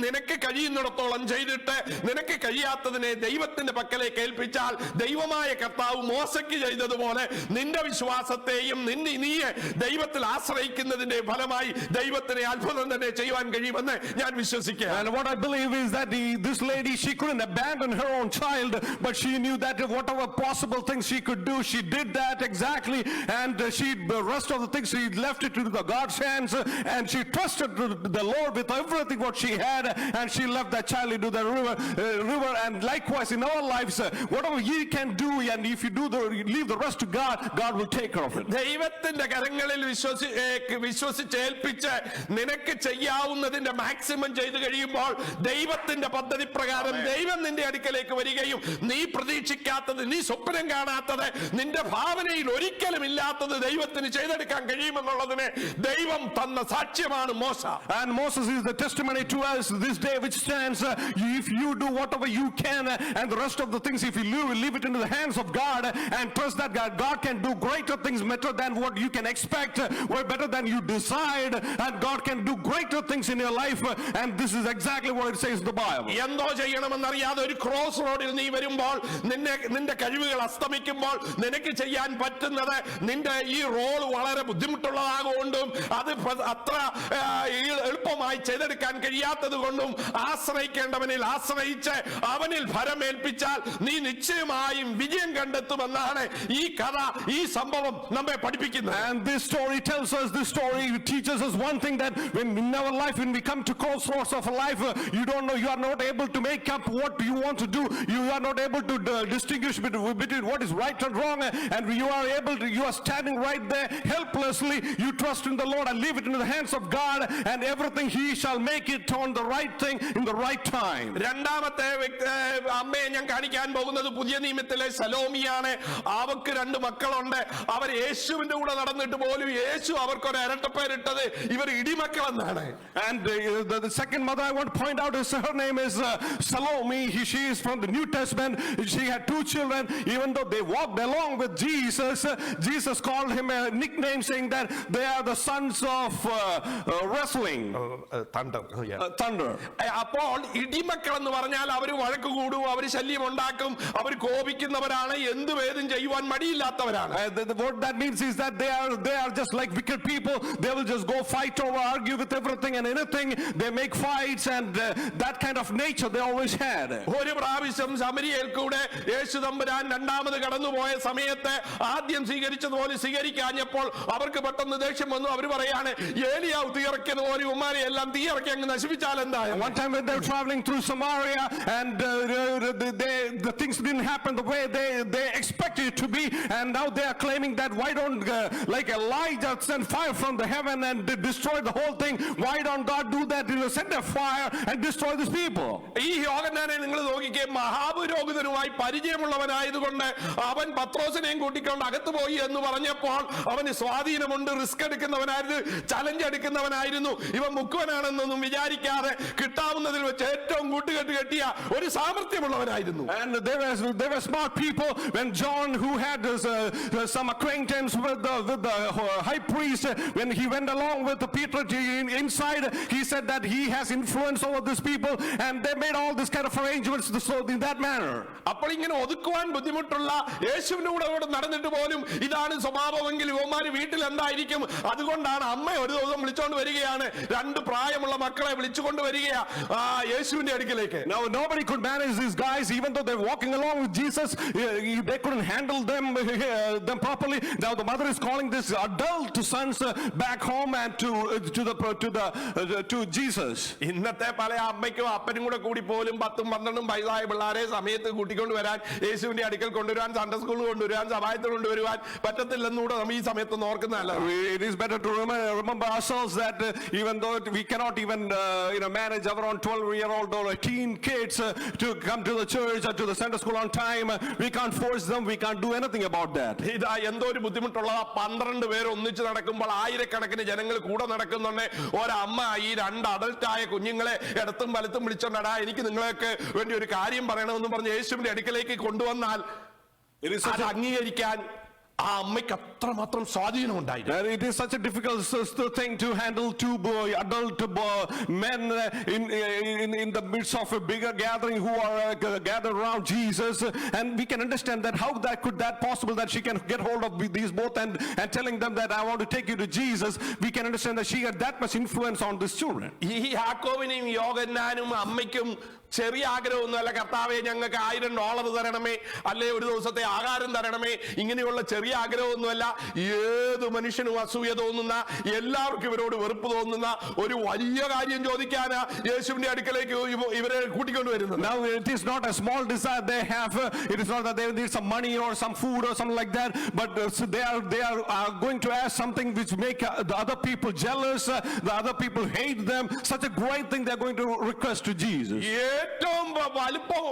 നിനക്ക് കഴിയുന്നിടത്തോളം ചെയ്തിട്ട് നിനക്ക് കഴിയാത്തതിനെ ദൈവത്തിന്റെ പക്കലേക്ക് ഏൽപ്പിച്ചാൽ ദൈവമായ കർത്താവ് മോശയ്ക്ക് ചെയ്തതുപോലെ നിന്റെ വിശ്വാസത്തെയും നീ ദൈവത്തിൽ ആശ്രയിക്കുന്നതിന്റെ ഫലമായി ദൈവത്തിന് അത്ഭുതം തന്നെ ചെയ്യുവാൻ കഴിയുമെന്ന് ഞാൻ വിശ്വസിക്കുക. And what I believe is that this lady, she couldn't abandon her own child, but she knew that whatever possible things she could do, she did that exactly. And the rest of the things she left it to the God's hands, and she trusted the Lord with everything what she had, and she left that child into the river. And likewise in our lives, whatever you can do, and if you leave the rest to God, God will take care of it. ദൈവത്തിന്റെ കരങ്ങളിൽ വിശ്വസിച്ചേൽപ്പിച്ച് നിനക്ക് ചെയ്യാവുന്നതിന്റെ maximum ചെയ്തു കഴിയുമ്പോൾ ദൈവത്തിന്റെ പദ്ധതി പ്രകാരം ദൈവം നിന്റെ അടുക്കലേക്ക് വരികയും നീ പ്രതീക്ഷിക്കാത്തത്, നീ സ്വപ്നം കാണാത്തത്, നിന്റെ ഭാവനയിൽ ഒരിക്കലും ഇല്ലാത്തത് ദൈവത്തിന് ചെയ്തെടുക്കാൻ കഴിയുമെന്നുള്ളതിന് ദൈവം തന്ന സാക്ഷ്യമാണ് മോശ. And Moses is the testimony to us this day which stands. If you do whatever you can, and the rest of the things, if you leave it into the hands of God and trust that God can do greater things, better than what you can expect, or better than you decide, and God can do greater things in your life. And this is exactly what it says in the Bible. എന്തോ ചെയ്യണമെന്നറിയാതെ ഒരു cross റോഡിൽ നീ വരുമ്പോൾ, നിന്റെ കഴിവുകൾ അസ്തമിക്കുമ്പോൾ നിനക്ക് ചെയ്യാൻ പറ്റുന്നത് നിന്റെ ഈ റോൾ വളരെ ബുദ്ധിമുട്ടുള്ളതാകൊണ്ടും അത് അത്ര എളുപ്പമായി ചെയ്തെടുക്കാൻ കഴിയാത്തത് കൊണ്ടും ആശ്രയിക്കേണ്ടവനിൽ ആശ്രയിച്ച് അവനിൽ ഫലമേൽപ്പിച്ചാൽ നീ നിശ്ചയമായും വിജയം കണ്ടെത്തുമെന്നാണ് ഈ കഥ, ഈ സംഭവം നമ്മെ പഠിപ്പിക്കുന്നത്. And this story tells us, this story teaches us one thing, that when in our life, when we come to crossroads of life, you don't know, you are not able to make up what you want to do, you are not able to distinguish between what is right and wrong, and you are standing right there helplessly. You trust in the Lord and leave it in the hands of God, and everything He shall make it on the right thing in the right time. രണ്ടാമത്തെ അമ്മയെ ഞാൻ കാണിക്കാൻ പോകുന്നത് പുതിയ നിയമത്തിലെ സലോമിയാണ്. അവർക്ക് 2 മക്കളുണ്ട്. അവർ യേശുവിന്റെ കൂടെ നടന്നിട്ട് പോലും യേശു അവർക്കൊരു ഇരട്ടപ്പേരിട്ടത് ഇവർ ഇടിമക്കളെന്നാണ്. And the second mother I want to point out is, her name is Salome. She is from the New Testament. She had 2 children. Even though they walked along with Jesus, Jesus called him a nickname, saying that they are the sons of wrestling, thunder. അപ്പോൾ ഇടിമക്കൾ എന്ന് പറഞ്ഞാൽ അവർ വഴക്ക് കൂടും, അവർ ശല്യം ഉണ്ടാക്കും, അവർ കോപിക്കുന്നവരാണ്, എന്തുവേതും ചെയ്യുവാൻ മടിയില്ലാത്തവരാണ്. What that means is that they are just like wicked people. They will just go fight over, argue with everything and anything. They make fights, and that kind of nature they always had. ഒരു പ്രാവശ്യം ശമരിയയിൽ കൂടെ യേശു തമ്പുരാൻ രണ്ടാമത് കടന്നുപോയ സമയത്ത് ആദ്യം സ്വീകരിച്ചതുപോലെ സ്വീകരിക്കാഞ്ഞപ്പോൾ അവർക്ക് പെട്ടെന്ന് ദേഷ്യം വന്നു. അവർ പറയാണ്, ഏലിയാവ് തീയിറക്കിയത് പോലെ ഉമ്മാരെ എല്ലാം തീയിറക്കി അങ്ങ് നശിപ്പിച്ചാൽ എന്താ. One time when they were traveling through Samaria, and the things didn't happen the way they expected it to be, and now they are claiming that why don't like Elijah send fire from the heaven and destroy the whole thing. Why don't God do that? Send a fire and destroy these people. ഈ യോഹന്നാനെ നിങ്ങൾ നോക്കിക്കേ, മഹാപുരോഹിതനുമായി പരിചയമുള്ളവനായതുകൊണ്ട് അവൻ പത്രോസിനെയും കൂട്ടിക്കൊണ്ട് അകത്ത് പോയി എന്ന് പറഞ്ഞപ്പോൾ അവന് സ്വാധീനമുണ്ട്, റിസ്ക് എടുക്കുന്നവനായിരുന്നു, ചലഞ്ച് എടുക്കുന്നവനായിരുന്നു. ഇവൻ മുക്കുവനാണെന്നൊന്നും വിചാരിക്കാതെ കിട്ടാവുന്നതിൽ വെച്ച് ഏറ്റവും കൂട്ടുകെട്ട് കെട്ടിയ ഒരു സാമർത്ഥ്യമുള്ളവനായിരുന്നു. And there were smart people. When John, who had some acquaintance with the high priest, when he went along with Peter inside, he said that he has influence over these people, and they made all this kind of arrangements so in that manner. അപ്പോൾ ഇങ്ങനെ ഒതുക്കുവാൻ ബുദ്ധിമുട്ടുള്ള യേശുവിന്റെ കൂടെ നടന്നിട്ട് പോലും ഇതാണ് സ്വഭാവമെങ്കിൽ ഇവന്മാര് വീട്ടിൽ എന്തായിരിക്കും? അതുകൊണ്ടാണ് അമ്മ ഒരു ദിവസം വിളിച്ചോണ്ട് വരികയാണ്, 2 പ്രായമുള്ള മക്കളെ വിളിച്ചുകൊണ്ട് വരികയാ യേശുവിന്റെ അടുക്കലേക്ക്. Now nobody could manage these guys, even though they're walking along with Jesus. They couldn't handle them properly. Now the mother is calling this adult sons back home and to Jesus. ഇന്നത്തെ പല അമ്മയ്ക്കും അപ്പനും കൂടെ കൂടി പോലും 10-12 വയസ്സായ പിള്ളേരെ സമയത്ത് കൂട്ടിക്കൊണ്ട് വരാൻ, യേശുവിന്റെ അടുക്കൽ കൊണ്ടുവരാൻ, സൺഡേ സ്കൂളിൽ കൊണ്ടുവരാൻ, സഭായത്തിൽ കൊണ്ടുവരുവാൻ പറ്റത്തില്ലെന്നൂടെ നമ്മൾ ഈ സമയത്ത് ഓർക്കുന്നതല്ല. It is better to remember ourselves that even though we cannot even manage our own 12-year-old or teen kids to come to the church or to the Sunday school on time, we can't force them, we can't do anything about that. ഇതാ എന്തോ ഒരു ബുദ്ധിമുട്ടുള്ള 12 പേര് ഒന്നിച്ച് നടക്കുമ്പോൾ ആയിരക്കണക്കിന് ജനങ്ങൾ കൂടെ നടക്കുന്നുണ്ട്. ഒരമ്മ ഈ 2 അഡൽട്ടായ കുഞ്ഞുങ്ങളെ ഇടത്തും വലത്തും വിളിച്ചോണ്ടാ എനിക്ക് നിങ്ങൾക്ക് വേണ്ടി ഒരു കാര്യം പറയണമെന്ന് പറഞ്ഞ് യേശുവിന്റെ അടുക്കലേക്ക് കൊണ്ടുവന്നാൽ അത് അംഗീകരിക്കാൻ ആ അമ്മയ്ക്ക് അത്രമാത്രം സ്വാധീനം ഉണ്ടായിരുന്നു. It is such a difficult thing to handle 2 adult men in the midst of a bigger gathering who are gathered around Jesus, and we can understand that how that could that possible that she can get hold of these both and telling them that I want to take you to Jesus. We can understand that she had that much influence on these children. ഈ യാക്കോബിനും യോഹന്നാനും അമ്മയ്ക്കും ചെറിയ ആഗ്രഹമൊന്നുമല്ല, കർത്താവേ ഞങ്ങൾക്ക് $1000 തരണമേ, അല്ലെ ഒരു ദിവസത്തെ ആഹാരം തരണമേ, ഇങ്ങനെയുള്ള ചെറിയ ആഗ്രഹമൊന്നുമല്ല. ഏത് മനുഷ്യനും അസൂയ തോന്നുന്ന, എല്ലാവർക്കും ഇവരോട് വെറുപ്പ് തോന്നുന്ന ഒരു വലിയ കാര്യം ചോദിക്കാനാ യേശുവിന്റെ അടുക്കലേക്ക് ഇവരെ കൂട്ടിക്കൊണ്ട് വരുന്നത്. Now it is not a small desire they have. It is not that they need some money or some food or something like that, but they are going to ask something which make the other people jealous, the other people hate them. Such a great thing they are going to request to Jesus. ഏറ്റവും വലിപ്പം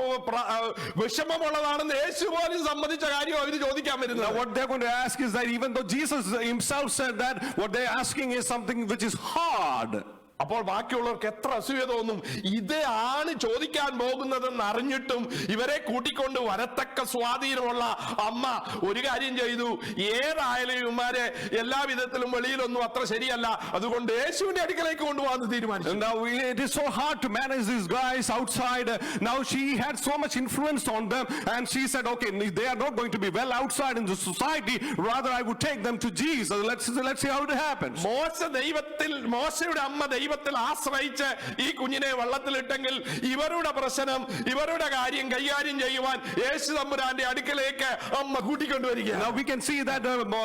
വിഷമമുള്ളതാണെന്ന് യേശു പോലും സമ്മതിച്ച കാര്യം അവർ ചോദിക്കാൻ വരുന്നത്. What they're going to ask is that even though Jesus himself said that, what they're asking is something which is hard. അപ്പോൾ ബാക്കിയുള്ളവർക്ക് എത്ര അസൂയ തോന്നും. ഇതാണ് ചോദിക്കാൻ പോകുന്നതെന്ന് അറിഞ്ഞിട്ടും ഇവരെ കൂട്ടിക്കൊണ്ട് വരത്തക്ക സ്വാധീനമുള്ള അമ്മ ഒരു കാര്യം ചെയ്തു. ഏതായാലും ഇവന്മാരെ എല്ലാ വിധത്തിലും വെളിയിലൊന്നും അത്ര ശരിയല്ല, അതുകൊണ്ട് യേശുവിന്റെ അടുക്കലേക്ക് കൊണ്ടുപോകാൻ തീരുമാനിച്ചു. Now it is so hard to manage these guys outside. Now she had so much influence on them, and she said, okay, they are not going to be well outside in the society, rather I would take them to Jesus. Let's see how it happens. മോശയുടെ അമ്മ ദൈവത്തിൽ ആശ്രയിച്ച് ഈ കുഞ്ഞിനെ വെള്ളത്തിലിട്ടെങ്കിൽ ഇവരുടെ പ്രശ്നം, ഇവരുടെ കാര്യം കൈകാര്യം ചെയ്യുവാൻ യേശു തമ്പുരാന്റെ അടുക്കലേക്ക് അമ്മ കൂട്ടിക്കൊണ്ടുവരികയാണ്. Now we can see that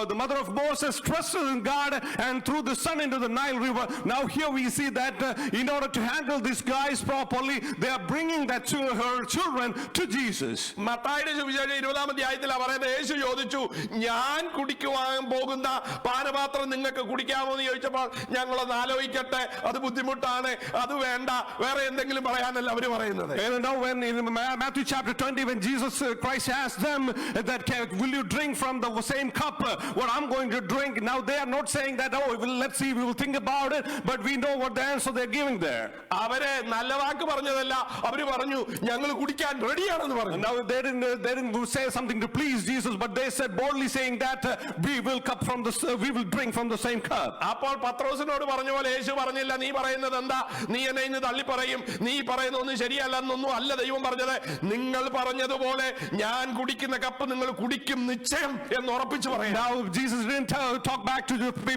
the mother of Moses trusted in God and threw the son into the Nile River. Now here we see that in order to handle these guys properly, they are bringing that to her children to Jesus. മത്തായിയുടെ സുവിശേഷം 20-ാം അധ്യായത്തിൽ പറയുന്നത്, യേശു ചോദിച്ചു, ഞാൻ കുടിക്കുവാൻ പോകുന്ന പാനപാത്രം നിങ്ങൾക്ക് കുടിക്കാമോ എന്ന് ചോദിച്ചപ്പോൾ ഞങ്ങളൊന്ന് ആലോചിക്കട്ടെ, അത് ബുദ്ധിമുട്ടാണ്, അത് വേണ്ട, വേറെ എന്തെങ്കിലും പറയാനല്ല അവര് പറയുന്നത്. And now when in Matthew chapter 20, when Jesus Christ asked them that will you drink from the same cup what I'm going to drink, now they are not saying that, oh let's see, we will think about it, but we know what the answer they're giving there. അവരെ നല്ല വാക്ക് പറഞ്ഞതല്ല, അവര് പറഞ്ഞു ഞങ്ങൾ കുടിക്കാൻ റെഡിയാണെന്ന് പറഞ്ഞു. Now they didn't say something to please Jesus, but they said boldly saying that we will drink from the same cup. അപ്പോൾ പത്രോസിനോട് പറഞ്ഞ പോലെ യേശു പറഞ്ഞില്ല, നീ പറയുന്നത് എന്താ, നീ എന്നെ ഇന്ന് തള്ളി പറയും, നീ പറയുന്നൊന്നും ശരിയല്ലെന്നൊന്നും അല്ല ദൈവം പറഞ്ഞത്, നിങ്ങൾ പറഞ്ഞതുപോലെ ഞാൻ കുടിക്കുന്ന കപ്പ് നിങ്ങൾ കുടിക്കും നിശ്ചയം എന്ന് ഉറപ്പിച്ചു പറയും. Now Jesus didn't talk back to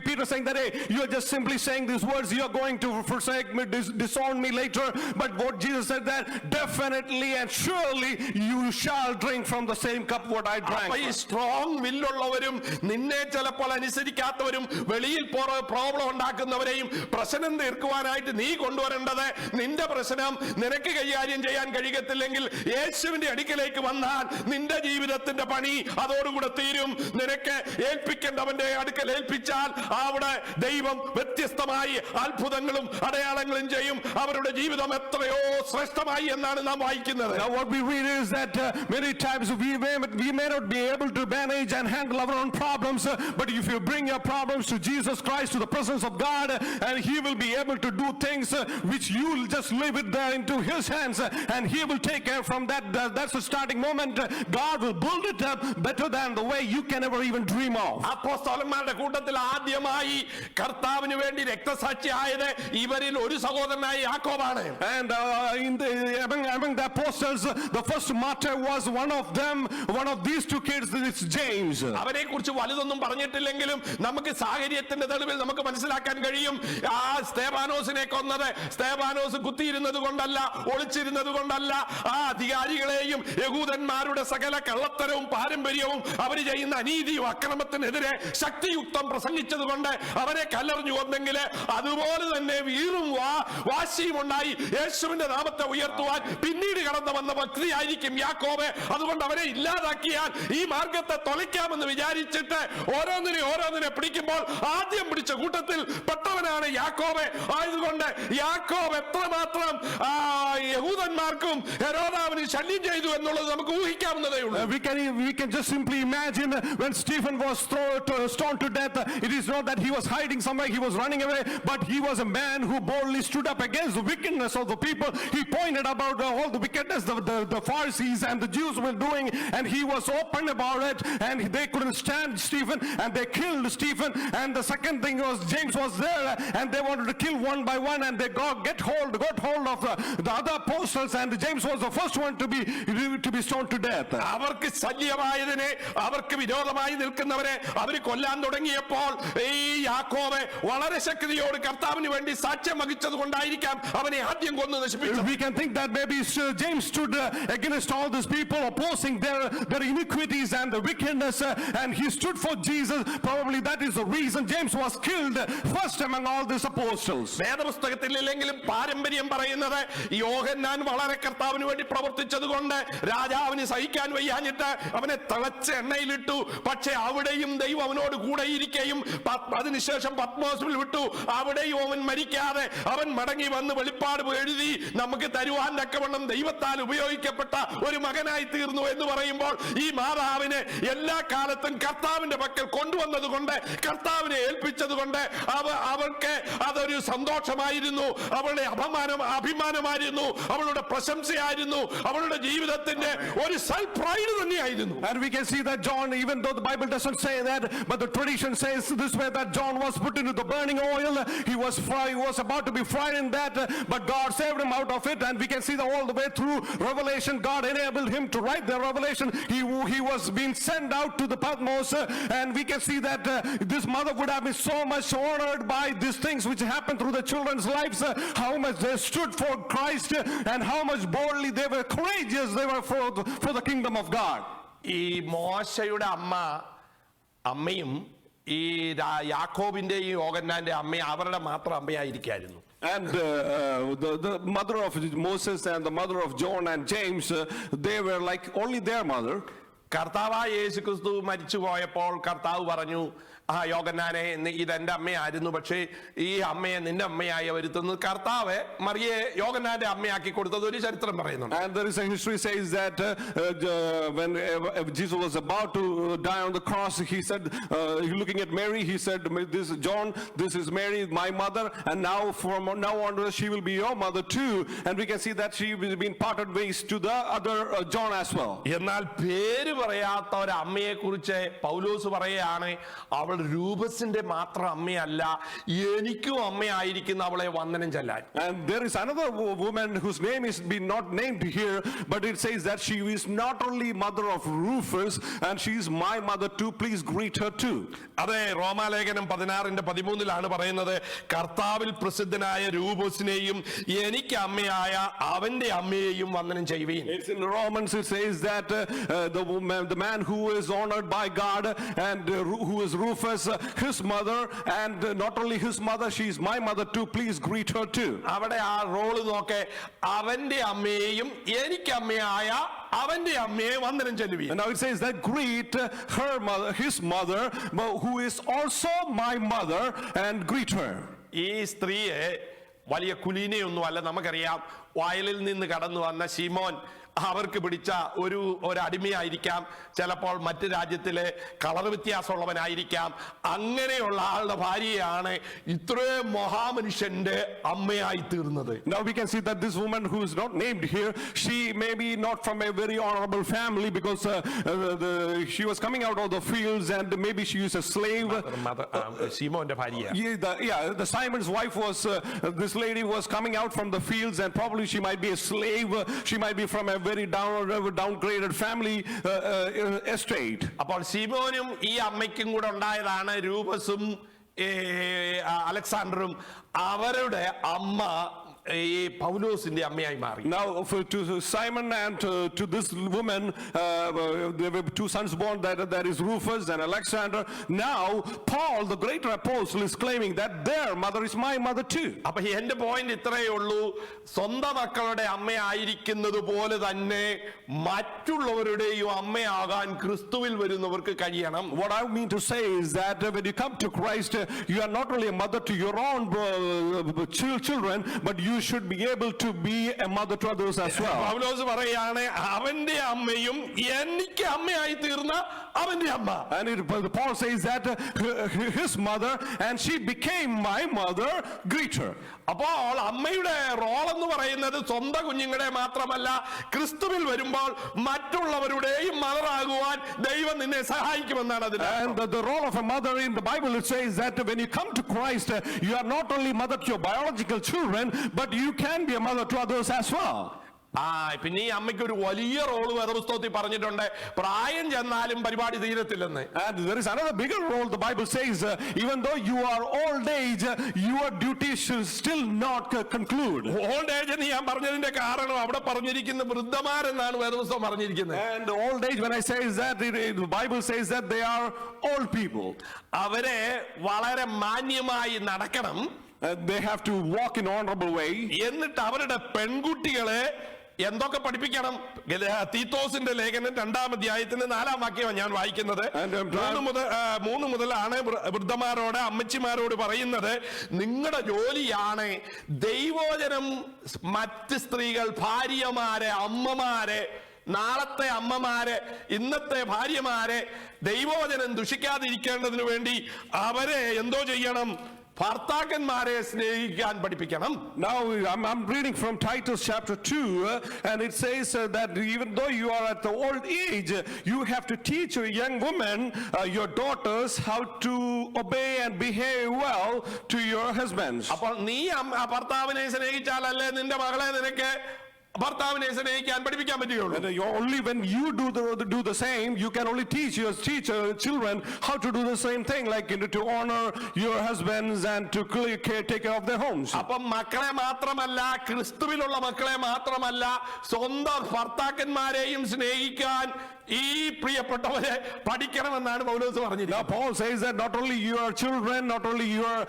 Peter saying that, hey, you are just simply saying these words, you are going to forsake me, disown me later, but what Jesus said that definitely and surely you shall drink from the same cup what I drank. അപ്പോൾ ഈ strong വില്ലുള്ളവരും നിന്നെ ചിലപ്പോൾ അനുസരിക്കാത്തവരും വെളിയിൽ problem ഉണ്ടാക്കുന്നവരെയും പ്രശ്നം തീർക്കുവാനായിട്ട് നീ കൊണ്ടുവരേണ്ടത് നിന്റെ പ്രശ്നം നിനക്ക് കൈകാര്യം ചെയ്യാൻ കഴിയത്തില്ലെങ്കിൽ യേശുവിന്റെ അടുക്കലേക്ക് വന്നാൽ നിന്റെ ജീവിതത്തിന്റെ പണി അതോടുകൂടെ തീരും. നിനക്ക് ഏൽപ്പിക്കേണ്ടവന്റെ അടുക്കൽ ഏൽപ്പിച്ചാൽ അവിടെ ദൈവം വ്യത്യസ്തമായി അത്ഭുതങ്ങളും അടയാളങ്ങളും ചെയ്യും. അവരുടെ ജീവിതം എത്രയോ ശ്രേഷ്ഠമായി എന്നാണ് നാം വായിക്കുന്നത്. Now what we read is that many times we may not be able to manage and handle our own problems, but if you bring your problems to Jesus Christ, to the presence of God, and he will be able to do things which you will just leave it there into his hands, and he will take care from that. That's the starting moment. God will build it up better than the way you can ever even dream of. അപ്പോസ്തലന്മാരുടെ കൂട്ടത്തിൽ ആദ്യമായി കർത്താവിന് വേണ്ടി രക്തസാക്ഷിയായത് ഇവരിൽ ഒരു സഹോദരനായ യാക്കോബാണ്. And among the apostles, the first martyr was one of them, one of these two kids. It's James. അവനെ കുറിച്ച് വലുതൊന്നും പറഞ്ഞിട്ടില്ലെങ്കിലും നമുക്ക് സാഹചര്യത്തിന്റെ തെളിവിൽ നമുക്ക് മനസ്സിലാക്കാൻ കഴിയും. ആ സ്തേഫാനോസിനെ കൊന്നത് സ്തേഫാനോസ് കുത്തിയിരുന്നത് കൊണ്ടല്ല, ഒളിച്ചിരുന്നത് കൊണ്ടല്ല. ആ അധികാരികളെയും യഹൂദന്മാരുടെ സകല കള്ളത്തരവും പാരമ്പര്യവും അവർ ചെയ്യുന്ന അനീതിയും അക്രമത്തിനെതിരെ ശക്തിയുക്തം പ്രസംഗിച്ചത് കൊണ്ട് അവനെ കല്ലെറിഞ്ഞു വന്നെങ്കിൽ അതുപോലെ തന്നെ വീറും വാശിയും ഉണ്ടായി യേശുവിന്റെ നാമത്തെ ഉയർത്തുവാൻ പിന്നീട് കടന്നു വന്ന ഭക്തിയായിരിക്കും യാക്കോബ്. അതുകൊണ്ട് അവനെ ഇല്ലാതാക്കിയാൽ ഈ മാർഗത്തെ തൊലയ്ക്കാമെന്ന് വിചാരിച്ചിട്ട് ഓരോന്നിനെ പിടിക്കുമ്പോൾ ആദ്യം പിടിച്ച കൂട്ടത്തിൽ പെട്ടവനാണ് യാക്കോബ്. ആയതുകൊണ്ട് യാക്കോബ് എത്രമാത്രം യഹൂദന്മാർക്കും ഹെരോദാവിനും ശല്യം ചെയ്തു എന്നുള്ളത് നമുക്ക് ഊഹിക്കാവുന്നതേ ഉള്ളൂ. We can just simply imagine when Stephen was stoned to death. It is not that he was hiding somewhere, he was running away, but he was a man who boldly stood up against the wickedness of the people. He pointed about all the wickedness the Pharisees and the Jews were doing, and he was open about it, and they couldn't stand Stephen, and they killed Stephen. And the second thing was James was there, and they wanted to kill one by one, and they got hold of the other apostles, and James was the first one to be stoned to death. അവർക്ക് ശല്യമായതിനെ, അവർക്ക് വിരോധമായി നിൽക്കുന്നവരെ അവർ കൊല്ലാൻ തുടങ്ങിയപ്പോൾ ഈ യാക്കോബ് വളരെ ശക്തിയോട് കർത്താവിന് വേണ്ടി സാക്ഷ്യം വഹിച്ചത് കൊണ്ടായിരിക്കാം അവനെ ആദ്യം കൊന്നു നശിപ്പിച്ചത്. We can think that maybe James stood against all these people opposing their iniquities and the wickedness, and he stood for Jesus. Probably that is the reason James was killed first among all these apostles. വേദപുസ്തകത്തിൽ ഇല്ലെങ്കിലും പാരമ്പര്യം പറയുന്നത് യോഹന്നാൻ വളരെ കർത്താവിന് വേണ്ടി പ്രവർത്തിച്ചത് കൊണ്ട് രാജാവിന് സഹിക്കാൻ വയ്യാഞ്ഞിട്ട് അവനെ തിളച്ച എണ്ണയിലിട്ടു. പക്ഷെ അവിടെയും ദൈവം അവനോട് കൂടെ ഇരിക്കുകയും അതിനുശേഷം പത്മോസിൽ വിട്ടു. അവിടെയും അവൻ മരിക്കാതെ അവൻ മടങ്ങി വന്ന് വെളിപ്പാട് എഴുതി നമുക്ക് തരുവാൻ തക്കവണ്ണം ദൈവത്താൽ ഉപയോഗിക്കപ്പെട്ട ഒരു മകനായി തീർന്നു എന്ന് പറയുമ്പോൾ ഈ മാതാവിനെ എല്ലാ കാലത്തും കർത്താവിന്റെ പക്കൽ കൊണ്ടുവന്നത് കൊണ്ട്, കർത്താവിനെ ഏൽപ്പിച്ചത് കൊണ്ട് അവൾക്ക് അതൊരു സന്തോഷമായിരുന്നു, അവളുടെ അഭിമാനമായിരുന്നു, അവളുടെ പ്രശംസയായിരുന്നു, അവളുടെ ജീവിതത്തിന്റെ ഒരു സെൽഫ് പ്രൈഡ് തന്നെയായിരുന്നു. And we can see that John, even though the Bible doesn't say that, but the tradition says this way, that John was put into the burning oil. He was about to be fried in that, but God saved him out of it. And we can see that all the way through Revelation, God enabled him to write the Revelation. He was being sent out to the Patmos, and we can see that this mother would have been so much honored by these things which happened through the children's lives, how much they stood for Christ, and how much boldly they were courageous they were for the kingdom of God. ഈ മോശയുടെ അമ്മയും ഈ യാക്കോബിന്റെയും യോഹന്നാന്റെ അമ്മയും അവരുടെ മാത്രം അമ്മയായിരിക്കായിരുന്നു. And the mother of Moses and the mother of John and James, they were like only their mother. കർത്താവായ യേശുക്രിസ്തു മരിച്ചു പോയപ്പോൾ കർത്താവ് പറഞ്ഞു, യോഹന്നാനെ ഇതെന്റെ അമ്മയായിരുന്നു, പക്ഷേ ഈ അമ്മയെ നിന്റെ അമ്മയായി വരുത്തുന്നു. കർത്താവ് മറിയെ യോഹന്നാന്റെ അമ്മയാക്കി കൊടുത്തത് ഒരു ചരിത്രം പറയുന്നുണ്ട്. And there is a history says that when Jesus was about to die on the cross, he said, looking at Mary, he said, "This John, this is Mary, my mother, and now from now onwards she will be your mother too." And we can see that she has been parted ways to the other John as well. എന്നാൽ പേര് പറയാത്ത ഒരു അമ്മയെ കുറിച്ച് പൗലോസ് പറയുകയാണ്, അവൾ രൂപസിന്റെ മാത്രം അമ്മയല്ല, എനിക്കും അമ്മയായിരിക്കുന്ന അവളെ വന്ദനം ചെല്ലാൻ. And there is another woman whose name is been not named here, but it says that she is not only mother of Rufus, and she is my mother too. Please greet her too. അതെ, റോമാലേഖനം 16:13 പറയുന്നത്, കർത്താവിൽ പ്രസിദ്ധനായ രൂപസിനെയും എനിക്ക് അമ്മയായ അവന്റെ അമ്മയെയും വന്ദനം ചെയ്യുവീൻ. It's in Romans, it says that the man who is honored by God and who is Rufus, Rufus, his mother, and not only his mother, she is my mother too. Please greet her too. അവിടെ ആ role നോക്കെ, അവന്റെ അമ്മയെയും എനിക്ക് അമ്മയായ അവന്റെ അമ്മയെ വന്ദനം ചെല്ലുവീൻ. And now it says that greet her mother, his mother, who is also my mother, and greet her. ഈ സ്ത്രീയെ വലിയ കുലീനയൊന്നും അല്ല, നമുക്കറിയാം. വയലിൽ നിന്ന് കടന്നു വന്ന ശിമോൻ അവർക്ക് പിടിച്ച ഒരു അടിമയായിരിക്കാം, ചിലപ്പോൾ മറ്റു രാജ്യത്തിലെ കളർ വ്യത്യാസമുള്ളവനായിരിക്കാം. അങ്ങനെയുള്ള ആളുടെ ഭാര്യയാണ് ഇത്രയും മഹാമനുഷ്യന്റെ അമ്മയായി തീർന്നത്. Now we can see that this woman who is not named here, she may be not from a very honorable family, because she was coming out of the fields, and maybe she is a slave. ശിമോന്റെ ഭാര്യ. The Simon's wife was, this lady was coming out from the fields, and probably she might be a slave. She might be from a very downgraded family estate. അപ്പോൾ ശിമോനും ഈ അമ്മയ്ക്കും കൂടെ ഉണ്ടായതാണ് രൂപസും അലക്സാണ്ടറും. അവരുടെ അമ്മ ഈ പൗലോസിന്റെ അമ്മയായി മാറി. Now to Simon and to this woman, there were two sons born, that is Rufus and Alexander. Now Paul, the greater apostle, is claiming that their mother is my mother too. അപ്പൊ എന്റെ point ഇത്രയേ ഉള്ളൂ, സ്വന്തം മക്കളുടെ അമ്മയായിരിക്കുന്നത് പോലെ തന്നെ മറ്റുള്ളവരുടെയും അമ്മയാകാൻ ക്രിസ്തുവിൽ വരുന്നവർക്ക് കഴിയണം. What I mean to say is that when you come to Christ, you are not only a mother to your own children, but you should be able to be a mother to others as well. പൗലോസ് പറയാണ്, അവന്റെ അമ്മയും എനിക്ക് അമ്മയായി തീർന്ന അവന്റെ അമ്മ. And Paul says that his mother, and she became my mother, greet her. അപ്പോൾ അമ്മയുടെ റോൾ എന്ന് പറയുന്നത് സ്വന്തം കുഞ്ഞുങ്ങളെ മാത്രമല്ല, ക്രിസ്തുവിൽ വരുമ്പോൾ മറ്റുള്ളവരുടെയും മദറാകുവാൻ ദൈവം നിന്നെ സഹായിക്കുമെന്നാണ് അതിന്റെ. And the role of a mother in the Bible, it says that when you come to Christ, you are not only mother to your biological children, but you can be a mother to others as well. പിന്നെ ഈ അമ്മയ്ക്ക് ഒരു വലിയ role വേദപുസ്തകത്തിൽ പറഞ്ഞിട്ടുണ്ട്, പ്രായം ചെന്നാലും പരിപാടി തീരത്തില്ലെന്ന്. And there is another bigger role. The Bible says even though you are old age, your duties should still not conclude. Old age എന്ന് ഞാൻ പറഞ്ഞതിന്റെ കാരണം അവിടെ പറഞ്ഞിരിക്കുന്ന വൃദ്ധമാരെന്നാണ് വേദപുസ്തകം പറഞ്ഞിരിക്കുന്നത്. And old age, when I say is that the Bible says that they are old people. അവരെ വളരെ മാന്യമായി നടക്കണം, They have to walk in honorable way. എന്നിട്ട് അവരുടെ പെൺകുട്ടികളെ എന്തൊക്കെ പഠിപ്പിക്കണം? തീത്തോസിന്റെ ലേഖനം 2-ാം അധ്യായത്തിന്റെ 4-ാം വാക്യമാണ് ഞാൻ വായിക്കുന്നത്. 3 മുതലാണ് വൃദ്ധമാരോട് അമ്മച്ചിമാരോട് പറയുന്നത്, നിങ്ങളുടെ ജോലിയാണ് ദൈവവചനം മറ്റ് സ്ത്രീകൾ, ഭാര്യമാരെ, അമ്മമാരെ, നാളത്തെ അമ്മമാരെ, ഇന്നത്തെ ഭാര്യമാരെ ദൈവവചനം ദുഷിക്കാതിരിക്കേണ്ടതിന് വേണ്ടി അവരെ എന്തോ ചെയ്യണം? ഭർത്താക്കന്മാരെ സ്നേഹിക്കാൻ പഠിപ്പിക്കണം. Now I'm reading from Titus chapter 2, and it says that even though you are at the old age, you have to teach your young women, your daughters, how to obey and behave well to your husbands. അപ്പോൾ നീ ഭർത്താവിനെ സ്നേഹിച്ചാലല്ലേ നിന്റെ മകളെ നിനക്ക് ഭർത്താവിനെ സ്നേഹിക്കാൻ പഠിപ്പിക്കാൻ പറ്റുകയുള്ളൂ. And only when you do the same, you can only teach your children how to do the same thing, like to honor your husbands and to take care of their homes. അപ്പം മക്കളെ മാത്രമല്ല, ക്രിസ്തുവിലുള്ള മക്കളെ മാത്രമല്ല, സ്വന്തം ഭർത്താക്കന്മാരെയും സ്നേഹിക്കാൻ ഈ പ്രിയപ്പെട്ടവരെ പഠിക്കണമെന്നാണ് പൗലോസ് പറഞ്ഞിരിക്കുന്നത്. Now Paul says that not only your children, not only your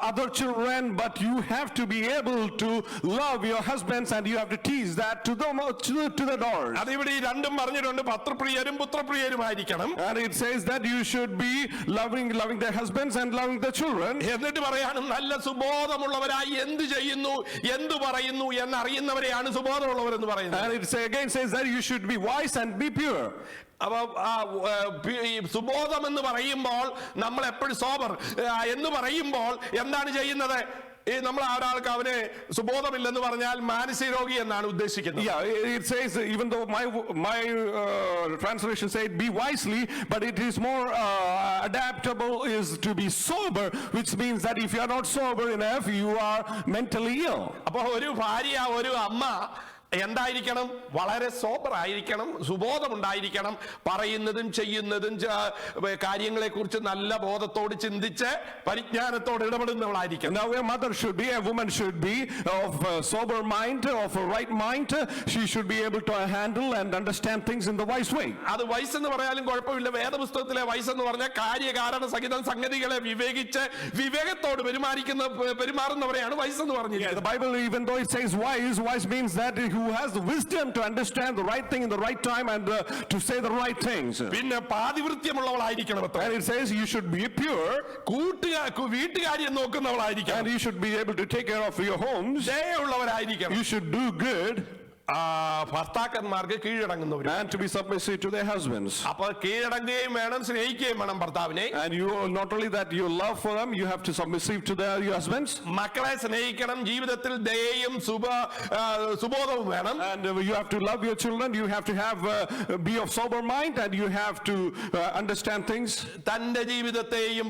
other children, but you have to be able to love your husbands, and you have to teach that to the daughters. അതിവിടെ ഈ രണ്ടും പറഞ്ഞിട്ടുണ്ട്, ഭർത്തൃപ്രിയരും പുത്രപ്രിയരുമായിരിക്കണം. And it says that you should be loving their husbands and loving their children. എന്നിട്ട് പറയാണ്, നല്ല സുബോധമുള്ളവരായി എന്ത് ചെയ്യുന്നു, എന്ത് പറയുന്നു എന്നറിയുന്നവരെയാണ് സുബോധമുള്ളവരെന്ന് പറയുന്നത്. And it again says that you should be wise and be pure. അപ്പൊ സുബോധം എന്ന് പറയുമ്പോൾ നമ്മൾ എപ്പോഴും സോബർ എന്ന് പറയുമ്പോൾ എന്താണ് ചെയ്യുന്നത്? നമ്മൾ ഒരാൾക്ക് അവന് സുബോധമില്ലെന്ന് പറഞ്ഞാൽ മാനസിക രോഗി എന്നാണ് ഉദ്ദേശിക്കുന്നത്. Yeah, it says, even though my translation said be wisely, but it is more adaptable is to be sober, which means that if you are not sober enough, you are mentally ill. അപ്പൊ ഒരു ഭാര്യ, ഒരു അമ്മ എന്തായിരിക്കണം? വളരെ sober ആയിരിക്കണം, സുബോധമുണ്ടായിരിക്കണം, പറയുന്നതും ചെയ്യുന്നതും കാര്യങ്ങളെ കുറിച്ച് നല്ല ബോധത്തോട് ചിന്തിച്ച് പരിജ്ഞാനത്തോട് ഇടപെടുന്നവളായിരിക്കണം. Now a mother should be, a woman should be of sober mind, of a right mind. She should be able to handle and understand things in the wise way. അത് വയസ്സെന്ന് പറയാനും കുഴപ്പമില്ല. വേദപുസ്തകത്തിലെ വയസ്സെന്ന് പറഞ്ഞാൽ കാര്യകാരണ സഹിതം സംഗതികളെ വിവേകിച്ച് വിവേകത്തോട് പെരുമാറുന്നവരെയാണ് വയസ്സെന്ന് പറഞ്ഞിരിക്കുന്നത്. The Bible, even though it says wise means that who has the wisdom to understand the right thing in the right time and to say the right things. പിന്നെ പാതിവൃത്യമുള്ളവളായിരിക്കണം. And it says you should be pure, വീട്ടുകാര്യം നോക്കുന്നവളായിരിക്കണം. and you should be able to take care of your homes. ദയയുള്ളവരായിരിക്കണം. You should do good, ഭർത്താക്കന്മാർക്ക് കീഴടങ്ങുന്നവർ, and to be submissive to their husbands. അപ്പൊ കീഴടങ്ങുകയും വേണം, സ്നേഹിക്കുകയും വേണം ഭർത്താവിനെ. And you, not only that you love for them, you have to submissive to your husbands. മക്കളെ സ്നേഹിക്കണം. ജീവിതത്തിൽ ദയയും സുബോധവും വേണം. And you have to love your children. You have to have be of sober mind, and you have to understand things. തന്റെ ജീവിതത്തെയും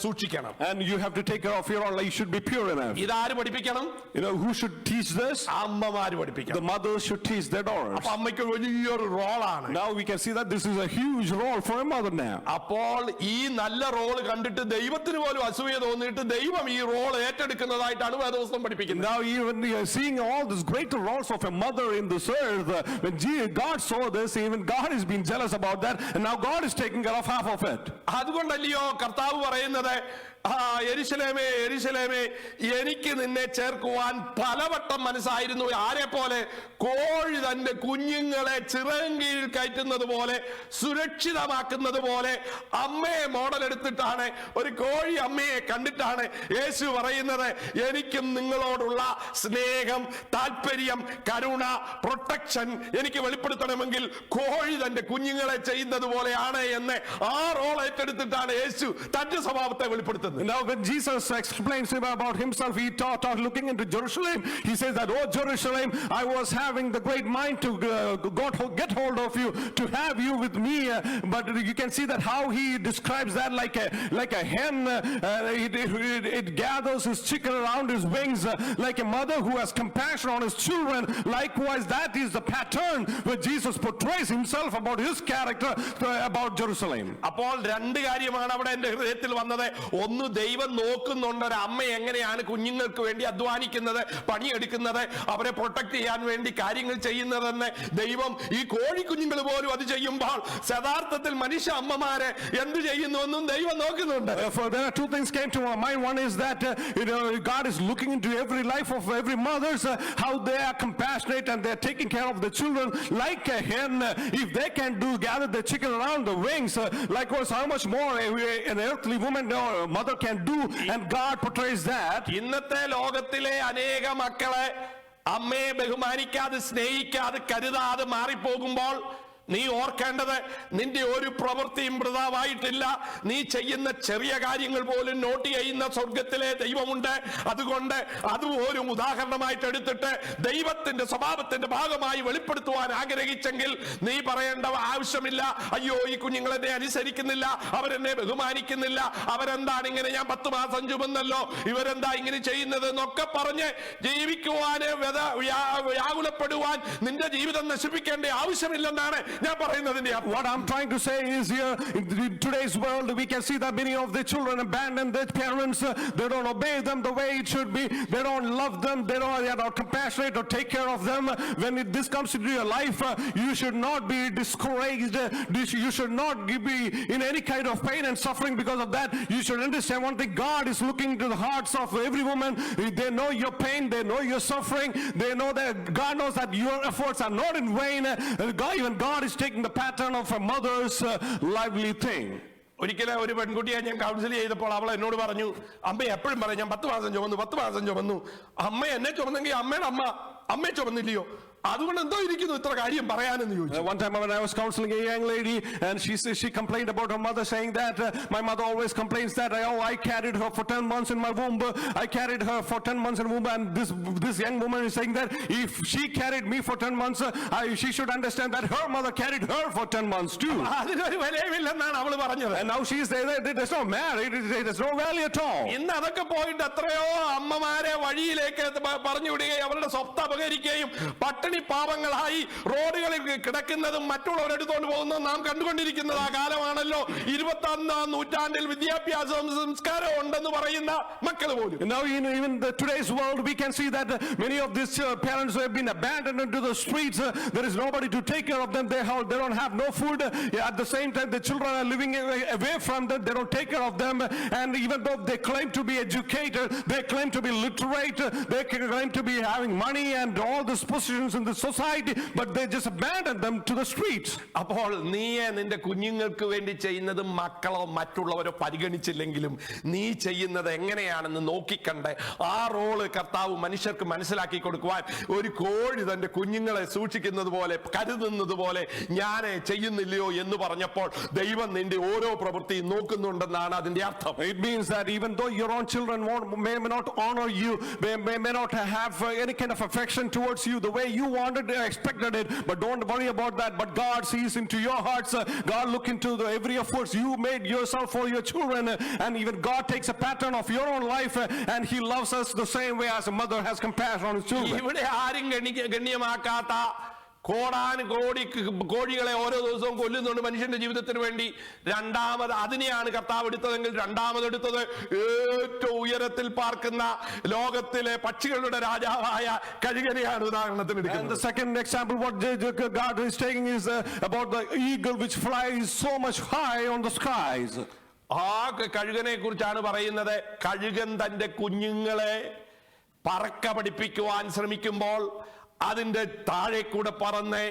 സൂക്ഷിക്കണം. And you have to take care of your own life. You should be pure enough. ഇതാര് പഠിപ്പിക്കണം? You know who should teach this? അമ്മമാര് പഠിപ്പിക്കണം. The mothers should teach their daughters. അപ്പൊ അമ്മയ്ക്ക് വലിയൊരു റോളാണ്. Now we can see that this is a huge role for a mother now. അപ്പോൾ ഈ നല്ല റോൾ കണ്ടിട്ട് ദൈവത്തിന് പോലും അസൂയ തോന്നിയിട്ട് ദൈവം ഈ റോൾ ഏറ്റെടുക്കുന്നതായിട്ടാണ് വേദപുസ്തകം പഠിപ്പിക്കുന്നത്. Now even seeing all these great roles of a mother in this earth, when God saw this, even God has been jealous about that, and now God is taking care of half of it. അതുകൊണ്ടല്ലയോ കർത്താവ് പറയുന്നത്, യെരൂശലേമേ യെരൂശലേമേ എനിക്ക് നിന്നെ ചേർക്കുവാൻ പലവട്ടം മനസ്സായിരുന്നു. ആരെ പോലെ? കോഴി തന്റെ കുഞ്ഞുങ്ങളെ ചിറകിൻ കീഴിൽ കയറ്റുന്നത് പോലെ, സുരക്ഷിതമാക്കുന്നത് പോലെ അമ്മയെ മോഡൽ എടുത്തിട്ടാണ്, ഒരു കോഴി അമ്മയെ കണ്ടിട്ടാണ് യേശു പറയുന്നത്, എനിക്കും നിങ്ങളോടുള്ള സ്നേഹം, താല്പര്യം, കരുണ, പ്രൊട്ടക്ഷൻ എനിക്ക് വെളിപ്പെടുത്തണമെങ്കിൽ കോഴി തന്റെ കുഞ്ഞുങ്ങളെ ചെയ്യുന്നത് പോലെയാണ് എന്ന് ആ റോൾ ഏറ്റെടുത്തിട്ടാണ് യേശു തന്റെ സ്വഭാവത്തെ വെളിപ്പെടുത്തുന്നത്. Now when Jesus explains about himself, he taught looking into Jerusalem, he says that, oh Jerusalem, I was having the great mind to get hold of you, to have you with me, but you can see that how he describes that like a hen, it gathers his chicken around his wings, like a mother who has compassion on his children. Likewise, that is the pattern where Jesus portrays himself about his character about Jerusalem. അപ്പോൾ രണ്ട് കാര്യമാണ് അവിടെ എൻ്റെ ഹൃദയത്തിൽ വന്നത്. ഒന്ന്, ദൈവം നോക്കുന്നുണ്ട് ഒരു അമ്മ എങ്ങനെയാണ് കുഞ്ഞുങ്ങൾക്ക് വേണ്ടി അധ്വാനിക്കുന്നത്, പണിയെടുക്കുന്നത്, അവരെ പ്രൊട്ടക്ട് ചെയ്യാൻ വേണ്ടി കാര്യങ്ങൾ ചെയ്യുന്നതെന്ന്. ദൈവം ഈ കോഴി കുഞ്ഞുങ്ങൾ പോലും അത് ചെയ്യുമ്പോൾ യഥാർത്ഥത്തിൽ മനുഷ്യ അമ്മമാരെ എന്ത് ചെയ്യുന്നുവെന്നും ദൈവം നോക്കുന്നുണ്ട്. There are two things came to my mind. One is that God is looking into every life of every mothers, how they are compassionate and they are taking care of the children like a hen. If they can gather the chicken around the wings, likewise how much more an earthly woman or mother can do, and God portrays that. ഇന്നത്തെ ലോകത്തിലെ അനേക മക്കളെ അമ്മയെ ബഹുമാനിക്കാതെ, സ്നേഹിക്കാതെ, കരുതാതെ മാറിപ്പോകുമ്പോൾ നീ ഓർക്കേണ്ടത്, നിന്റെ ഒരു പ്രവൃത്തിയും വൃഥാവായിട്ടില്ല. നീ ചെയ്യുന്ന ചെറിയ കാര്യങ്ങൾ പോലും നോട്ട് ചെയ്യുന്ന സ്വർഗത്തിലെ ദൈവമുണ്ട്. അതുകൊണ്ട് അതുപോലും ഉദാഹരണമായിട്ട് എടുത്തിട്ട് ദൈവത്തിന്റെ സ്വഭാവത്തിന്റെ ഭാഗമായി വെളിപ്പെടുത്തുവാൻ ആഗ്രഹിച്ചെങ്കിൽ നീ പറയേണ്ട ആവശ്യമില്ല, അയ്യോ ഈ കുഞ്ഞുങ്ങൾ എന്നെ അനുസരിക്കുന്നില്ല, അവരെന്നെ ബഹുമാനിക്കുന്നില്ല, അവരെന്താണ് ഇങ്ങനെ, ഞാൻ 10 മാസം ചുമന്നല്ലോ, ഇവരെന്താ ഇങ്ങനെ ചെയ്യുന്നത് എന്നൊക്കെ പറഞ്ഞ് ജീവിക്കുവാന് വ്യാകുലപ്പെടുവാൻ നിന്റെ ജീവിതം നശിപ്പിക്കേണ്ട ആവശ്യമില്ലെന്നാണ് ഞാൻ പറയുന്നതിന്റെ. What I'm trying to say is here, in today's world we can see that many of the children abandon their parents. They don't obey them the way it should be. They don't love them. They are not compassionate or take care of them. When this comes into your life, you should not be discouraged. You should not be in any kind of pain and suffering because of that. You should understand one thing: God is looking into the hearts of every woman. They know your pain. They know your suffering. They know that God knows that your efforts are not in vain. Even God is taking the pattern of a mother's lively thing. ഒരിക്കലും ഒരു പെൺകുട്ടിയെ ഞാൻ council ചെയ്തപ്പോൾ അവൾ എന്നോട് പറഞ്ഞു, അമ്മ എപ്പോഴും പറയും ഞാൻ 10 മാസം ചുമന്നു. അമ്മ എന്നെ ചുമന്നെങ്കിൽ അമ്മയുടെ അമ്മയെ ചുമന്നില്ലയോ? അതുകൊണ്ട് എന്തോ ഇരിക്കുന്നു ഇത്ര കാര്യം പറയാനെന്ന് ചോദിച്ചു. One time when I was counseling a young lady, and she complained about her mother, saying that my mother always complains that I carried her for 10 months in my womb. I carried her for 10 months in womb, and this young woman is saying that if she carried me for 10 months, she should understand that her mother carried her for 10 months too. അതിനൊരു വിലയില്ലെന്നാണ് അവൾ പറഞ്ഞത്. And now she is saying that there's no merit, there's no value at all. ഇന്ന് അതൊക്കെ പോയിട്ട് എത്രയോ അമ്മമാരെ വഴിയിലേക്ക് പറഞ്ഞു വിടുകയും അവരുടെ സ്വത്ത് സഹകരിക്കുകയും പട്ടിണി പാവങ്ങളായി റോഡുകളിൽ കിടക്കുന്നതും മറ്റുള്ളവരെടുത്തോണ്ട് പോകുന്നതും നാം കണ്ടുകൊണ്ടിരിക്കുന്നത് ആ കാലമാണല്ലോ. 21-ാം നൂറ്റാണ്ടിൽ വിദ്യാഭ്യാസവും സംസ്കാരവും ഉണ്ടെന്ന് പറയുന്ന മക്കൾ പോലും. Now even today's world we can see that many of these parents who have been abandoned into the streets, there is nobody to take care of them. They don't have no food. At the same time the children are living away from them. They don't take care of them, and even though they claim to be educated, they claim to be literate, they claim to be having money and all these positions in the society, but they just abandon them to the streets. അപ്പോൾ നീ നിന്റെ കുഞ്ഞുങ്ങൾക്ക് വേണ്ടി ചെയ്യുന്നത് മക്കളോ മറ്റുള്ളവരോ പരിഗണിച്ചില്ലെങ്കിലും നീ ചെയ്യുന്നത് എങ്ങനെയാണെന്ന് നോക്കിക്കണ്ടേ ആ റോള് കർത്താവ് മനുഷ്യർക്ക് മനസ്സിലാക്കി കൊടുക്കുവാൻ ഒരു കോഴി തന്റെ കുഞ്ഞുങ്ങളെ സൂക്ഷിക്കുന്നത് പോലെ കരുതുന്നത് പോലെ ഞാൻ ചെയ്യുന്നില്ലയോ എന്ന് പറഞ്ഞപ്പോൾ ദൈവം നിന്റെ ഓരോ പ്രവൃത്തിയും നോക്കുന്നുണ്ടെന്നാണ് അതിന്റെ അർത്ഥം. It means that even though your own children may not honor you, may not have any kind of affection towards you the way you wanted expected it, but don't worry about that. But God sees into your hearts. God look into every efforts you made yourself for your children, and even God takes a pattern of your own life, and He loves us the same way as a mother has compassion on His children. ഇവിടെ ആരും ഗണ്യമാക്കാത്ത കോടാനുകോടി കോഴികളെ ഓരോ ദിവസവും കൊല്ലുന്നുണ്ട് മനുഷ്യന്റെ ജീവിതത്തിന് വേണ്ടി. രണ്ടാമത് അതിനെയാണ് കർത്താവ് എടുത്തതെങ്കിൽ രണ്ടാമതെടുത്തത് ഏറ്റവും ഉയരത്തിൽ പാർക്കുന്ന ലോകത്തിലെ പക്ഷികളുടെ രാജാവായ കഴുകനെയാണ് ഉദാഹരണത്തിന് എടുക്കുന്നത്. And the second example what God is taking is about the eagle which flies so much high on the skies. ആ കഴുകനെ കുറിച്ചാണ് പറയുന്നത്. കഴുകൻ തന്റെ കുഞ്ഞുങ്ങളെ പറക്ക പഠിപ്പിക്കുവാൻ ശ്രമിക്കുമ്പോൾ അതിന്റെ താഴെ കൂടെ പറന്ന്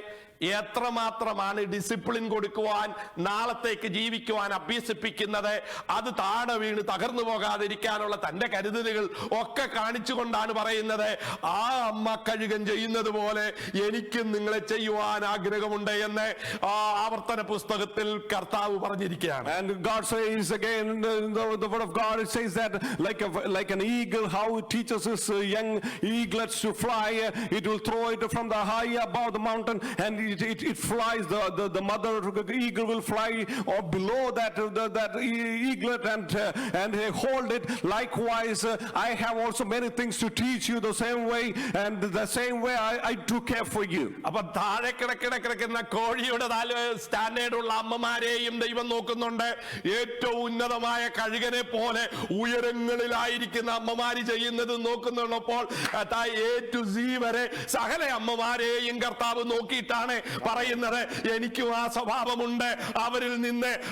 എത്രമാത്രമാണ് ഡിസിപ്ലിൻ കൊടുക്കുവാൻ നാളത്തേക്ക് ജീവിക്കുവാൻ അഭ്യസിപ്പിക്കുന്നത്. അത് താഴെ വീണ് തകർന്നു പോകാതിരിക്കാനുള്ള തന്റെ കരുതലുകൾ ഒക്കെ കാണിച്ചുകൊണ്ടാണ് പറയുന്നത് ആ അമ്മ കഴുകൻ ചെയ്യുന്നത് പോലെ എനിക്കും നിങ്ങളെ ചെയ്യുവാൻ ആഗ്രഹമുണ്ട് എന്ന് ആവർത്തന പുസ്തകത്തിൽ കർത്താവ് പറഞ്ഞിരിക്കുകയാണ്. And God says again in the word of God, it says that like an eagle, how it teaches his young eaglets to fly, it will throw it from the high above the mountain, and it flies. The mother eagle will fly or below that eaglet and hold it. Likewise, I have also many things to teach you the same way, and the same way I took care for you. അപ്പൊ താഴെ കിടക്കുന്ന കോഴിയുടെ standard ഉള്ള അമ്മമാരെയും ദൈവം നോക്കുന്നുണ്ട്. ഏറ്റവും ഉന്നതമായ കഴുകനെ പോലെ ഉയരങ്ങളിലായിരിക്കുന്ന അമ്മമാര് ചെയ്യുന്നത് നോക്കുന്നുള്ളപ്പോൾ A to Z വരെ സകല അമ്മമാരെയും കർത്താവ് നോക്കിയിട്ടാണ് പറയുന്നത് എനിക്കും ആ സ്വഭാവമുണ്ട്.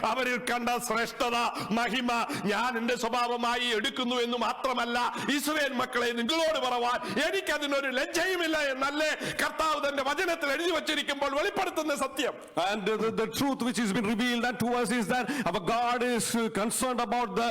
അവരിൽ കണ്ട ശ്രേഷ്ഠത മഹിമ ഞാൻ എന്റെ സ്വഭാവമായി എടുക്കുന്നു എന്ന് മാത്രമല്ല ഇസ്രായേൽ മക്കളെ നിങ്ങളോട് പറവാൻ എനിക്കതിനൊരു ലജ്ജയുമില്ല എന്നല്ലേ കർത്താവ് തന്റെ വചനത്തിൽ എഴുതി വച്ചിരിക്കുമ്പോൾ വെളിപ്പെടുത്തുന്ന സത്യം. And the truth which has been revealed unto us is that our God is concerned about the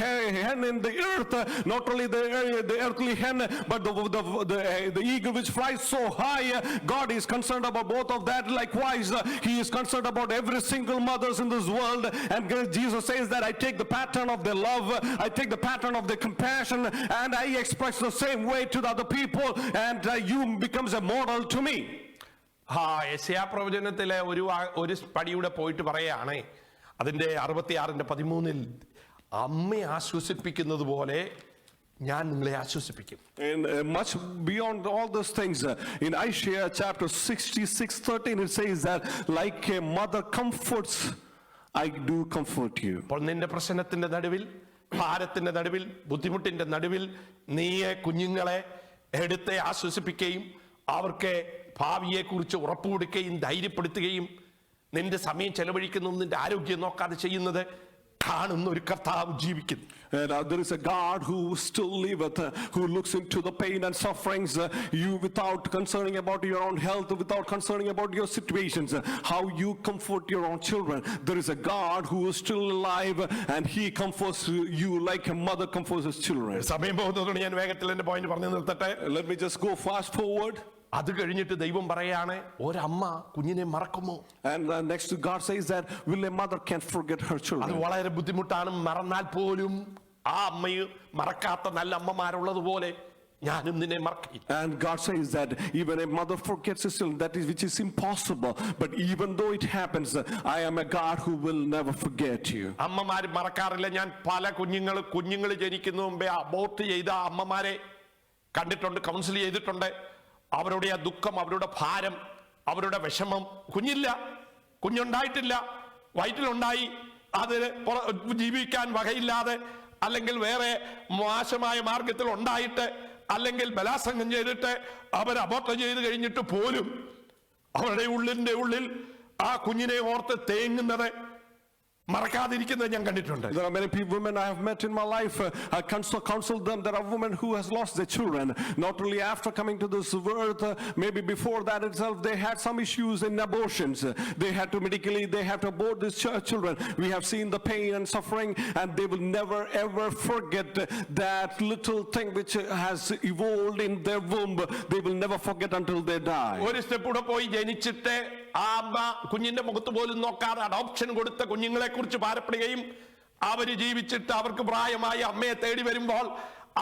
hen in the earth, not only the earthly hen but the eagle which flies so high. God is concerned about both of that. Likewise, He is concerned about every single mothers in this world, and Jesus says that I take the pattern of their love, I take the pattern of their compassion, and I express the same way to the other people, and you becomes a model to me. യെശയ്യാ പ്രവചനത്തിലെ ഒരു പടിയുടെ പോയിട്ട് പറയാണ് അതിന്റെ 66:13 അമ്മയെ ആശ്വസിപ്പിക്കുന്നത് പോലെ ഞാൻ നിങ്ങളെ ആശ്വസിപ്പിക്കും. And much beyond all those things, in Isaiah chapter 66:13 it says that like a mother comforts, I do comfort you. അപ്പോൾ നിന്റെ പ്രശ്നത്തിന്റെ നടുവിൽ, ഭാരത്തിന്റെ നടുവിൽ, ബുദ്ധിമുട്ടിന്റെ നടുവിൽ നീ കുഞ്ഞുങ്ങളെ എടുത്ത് ആശ്വസിപ്പിക്കുകയും അവർക്ക് ഭാവിയെ കുറിച്ച് ഉറപ്പ് കൊടുക്കുകയും ധൈര്യപ്പെടുത്തുകയും നിന്റെ സമയം ചെലവഴിക്കുന്നു നിന്റെ ആരോഗ്യം നോക്കാതെ ചെയ്യുന്നത് കാണുന്ന ഒരു കർത്താവ് ജീവിക്കുന്നു. And there is a God who still liveth, who looks into the pain and sufferings, you without concerning about your own health, without concerning about your situations, how you comfort your own children. There is a God who is still alive, and He comforts you like a mother comforts his children. സമയം പോകുന്നതുകൊണ്ട് ഞാൻ വേഗത്തിൽ എന്റെ point പറഞ്ഞു നിർത്തട്ടെ. Let me just go fast forward. അത് കഴിഞ്ഞിട്ട് ദൈവം പറയാണ് ഒരമ്മ കുഞ്ഞിനെ മറക്കുമോ? And next God says that will a mother can forget her children? അത് വളരെ ബുദ്ധിമുട്ടാണ്. മറന്നാൽ പോലും ആ അമ്മയും മറക്കാത്ത നല്ല അമ്മമാരുള്ളതുപോലെ ഞാനും നിന്നെ മറക്കില്ല. And God says that even a mother forgets his children, that is which is impossible, but even though it happens, I am a God who will never forget you. അമ്മമാര് മറക്കാറില്ല. ഞാൻ പല കുഞ്ഞുങ്ങൾ ജനിക്കുന്ന മുമ്പേ അബോർട്ട് ചെയ്ത അമ്മമാരെ കണ്ടിട്ടുണ്ട്, കൗൺസിൽ ചെയ്തിട്ടുണ്ട്. അവരുടെ ആ ദുഃഖം, അവരുടെ ഭാരം, അവരുടെ വിഷമം. കുഞ്ഞുണ്ടായിട്ടില്ല, വയറ്റിലുണ്ടായി, അത് ജീവിക്കാൻ വകയില്ലാതെ, അല്ലെങ്കിൽ വേറെ മോശമായ മാർഗത്തിൽ ഉണ്ടായിട്ട്, അല്ലെങ്കിൽ ബലാത്സംഗം ചെയ്തിട്ട് അവർ അബോർട്ട് ചെയ്ത് കഴിഞ്ഞിട്ട് പോലും അവരുടെ ഉള്ളിൽ ആ കുഞ്ഞിനെ ഓർത്ത് തേങ്ങുന്നത്, മറക്കാതിരിക്കുന്നത് ഞാൻ കണ്ടിട്ടുണ്ട്. There are many women I have met in my life. I counsel them. There are women who has lost their children. Not only after coming to this earth, maybe before that itself, they had some issues in abortions. They had to medically, they have to abort these children. We have seen the pain and suffering, and they will never ever forget that little thing which has evolved in their womb. They will never forget until they die. ഒരു step കൂടെ പോയി, ജനിച്ചിട്ട് ആ അമ്മ കുഞ്ഞിന്റെ മുഖത്ത് പോലും നോക്കാതെ അഡോപ്ഷൻ കൊടുത്ത കുഞ്ഞുങ്ങളെ കുറിച്ച് ഭാരപ്പെടുകയും, അവര് ജീവിച്ചിട്ട് അവർക്ക് പ്രായമായി അമ്മയെ തേടി വരുമ്പോൾ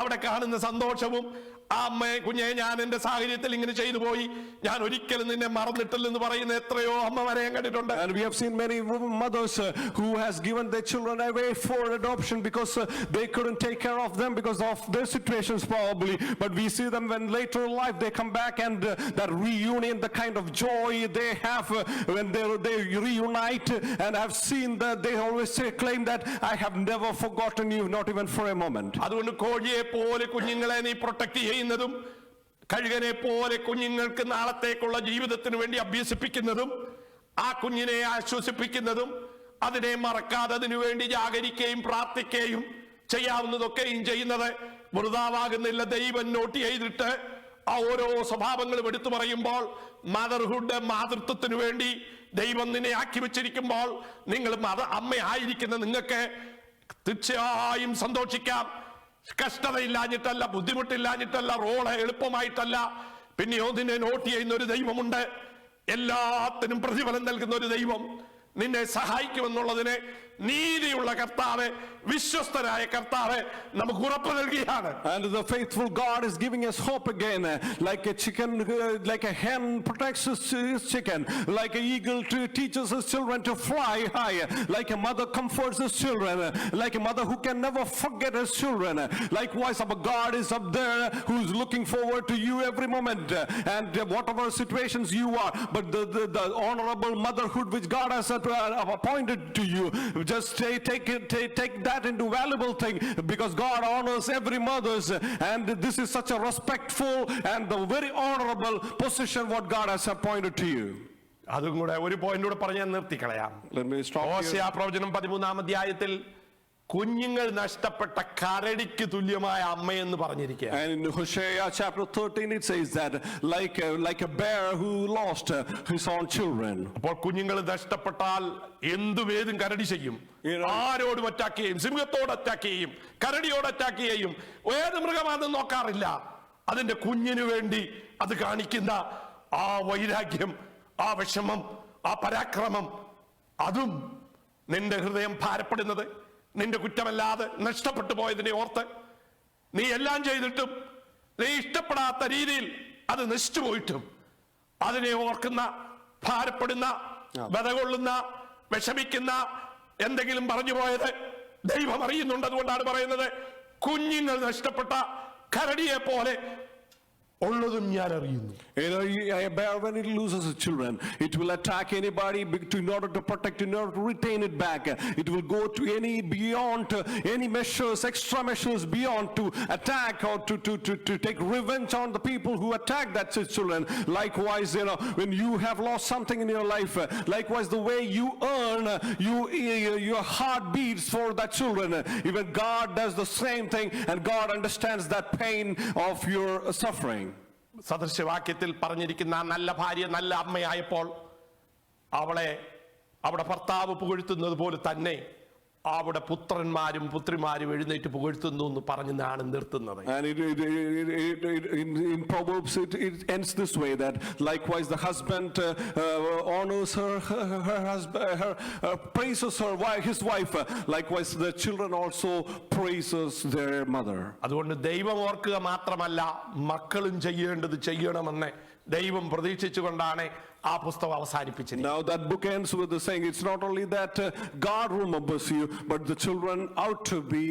അവിടെ കാണുന്ന സന്തോഷവും, ആ അമ്മയെ, കുഞ്ഞെ ഞാൻ എന്റെ സാഹചര്യത്തിൽ ഇങ്ങനെ ചെയ്തു പോയി, ഞാൻ ഒരിക്കലും നിന്നെ മറന്നിട്ടില്ലെന്ന് പറയുന്ന എത്രയോ അമ്മമാരെ ഞാൻ കണ്ടിട്ടുണ്ട്. And we have seen many mothers who has given their children away for adoption because they couldn't take care of them because of their situations probably. But we see them when later in life they come back, and that reunion, the kind of joy they have when they reunite. And I've seen that they always claim that I have never forgotten you, not even for a moment. അതുകൊണ്ട് കോഴിയെ പോലെ കുഞ്ഞുങ്ങളെ നീ protect ചെയ്യുന്നതും, കഴുകനെ പോലെ കുഞ്ഞുങ്ങൾക്ക് നാളത്തേക്കുള്ള ജീവിതത്തിന് വേണ്ടി അഭ്യസിപ്പിക്കുന്നതും, ആ കുഞ്ഞിനെ ആശ്വസിപ്പിക്കുന്നതും, അതിനെ മറക്കാതെ അതിനു വേണ്ടി ജാഗരിക്കുകയും പ്രാർത്ഥിക്കുകയും ചെയ്യാവുന്നതൊക്കെയും ചെയ്യുന്നത് വൃഥാവാകുന്നില്ല. ദൈവം നോട്ട് ചെയ്തിട്ട് ആ ഓരോ സ്വഭാവങ്ങളും എടുത്തു പറയുമ്പോൾ, മദർഹുഡ്, മാതൃത്വത്തിന് വേണ്ടി ദൈവം നിന്നെ ആക്കി വെച്ചിരിക്കുമ്പോൾ, നിങ്ങൾ അമ്മയായിരിക്കുന്ന നിങ്ങൾക്ക് തീർച്ചയായും സന്തോഷിക്കാം. കഷ്ടതയില്ലാഞ്ഞിട്ടല്ല, ബുദ്ധിമുട്ടില്ലാഞ്ഞിട്ടല്ല, റോള് എളുപ്പമായിട്ടല്ല. പിന്നെയോ നിന്നെ നോട്ട് ചെയ്യുന്ന ഒരു ദൈവമുണ്ട്, എല്ലാത്തിനും പ്രതിഫലം നൽകുന്ന ഒരു ദൈവം, നിന്നെ സഹായിക്കുമെന്നുള്ളതിന് നീതിയുള്ള കർത്താവ്, വിശ്വസ്തനായ കർത്താവ് നമുക്ക് ഉറപ്പ് നൽകിയാണ്. And the faithful God is giving us hope again, like a chicken, like a hen protects his chicken, like an eagle teaches his children to fly high, like a mother comforts his children, like a mother who can never forget his children. Likewise, our God is up there who is looking forward to you every moment, and whatever situations you are. But the honorable motherhood which God has appointed to you, just take that into valuable thing, because God honors every mother's, and this is such a respectful and the very honorable position what God has appointed to you. അതും കൂടെ ഒരു point കൂടെ പറഞ്ഞ് നിർത്തിക്കളയാം. Let me stop here. Hosea പ്രവചനം 13-ാം അധ്യായത്തിൽ കുഞ്ഞുങ്ങൾ നഷ്ടപ്പെട്ട കരടിക്ക് തുല്യമായ അമ്മയെന്ന് പറഞ്ഞിരിക്കുക. And in Hosea chapter 13 it says that like a bear who lost his own children. അപ്പോൾ കുഞ്ഞുങ്ങൾ നഷ്ടപ്പെട്ടാൽ എന്തുവേതും കരടി ചെയ്യും. ആരോടും അറ്റാക്ക് ചെയ്യും, സിംഹത്തോട് അറ്റാക്ക് ചെയ്യും, കരടിയോട് അറ്റാക്ക് ചെയ്യും. ഏത് മൃഗമാണെന്ന് നോക്കാറില്ല. അതിന്റെ കുഞ്ഞിനു വേണ്ടി അത് കാണിക്കുന്ന ആ വൈരാഗ്യം, ആ വിഷമം, ആ പരാക്രമം, അതും നിന്റെ ഹൃദയം ഭാരപ്പെടുന്നത് നിന്റെ കുറ്റമല്ലാതെ നഷ്ടപ്പെട്ടു പോയതിനെ ഓർത്ത്, നീ എല്ലാം ചെയ്തിട്ടും നീ ഇഷ്ടപ്പെടാത്ത രീതിയിൽ അത് നശിച്ചു പോയിട്ടും അതിനെ ഓർക്കുന്ന, ഭാരപ്പെടുന്ന, ബലകൊള്ളുന്ന, വിഷമിക്കുന്ന, എന്തെങ്കിലും പറഞ്ഞു പോയത് ദൈവം അറിയുന്നുണ്ട്. അതുകൊണ്ടാണ് പറയുന്നത്, കുഞ്ഞുങ്ങൾ നഷ്ടപ്പെട്ട കരടിയെ പോലെ ഉള്ളതും ഞാൻ അറിയുന്നു. A bear, when it loses its children, it will attack anybody in order to protect, in order to retain it back. It will go to any measures, extra measures beyond to attack or to take revenge on the people who attack that children. Likewise, when you have lost something in your life, likewise the way you earn, your heart beats for that children. Even God does the same thing, and God understands that pain of your suffering. സദൃശവാക്യത്തിൽ പറഞ്ഞിരിക്കുന്ന നല്ല ഭാര്യ, നല്ല അമ്മയായപ്പോൾ അവളെ അവിടെ ഭർത്താവ് പുകഴ്ത്തുന്നത് പോലെ തന്നെ അവിടെ പുത്രന്മാരും പുത്രിമാരും എഴുന്നേറ്റ് പുകഴ്ത്തുന്നു എന്ന് പറഞ്ഞാണ് നിർത്തുന്നത്. And in Proverbs it ends this way, that likewise the husband honors her husband, praises his wife. Likewise the children also praises their mother. അതുകൊണ്ട് ദൈവം ഓർക്കുക മാത്രമല്ല, മക്കളും ചെയ്യേണ്ടത് ചെയ്യണമെന്ന് ദൈവം പ്രതീക്ഷിച്ചുകൊണ്ടാണ് ആ പുസ്തകം അവസാനിപ്പിച്ചിരിക്കുന്നത്. Now that book ends with the saying, it's not only that God remembers you, but the children ought to be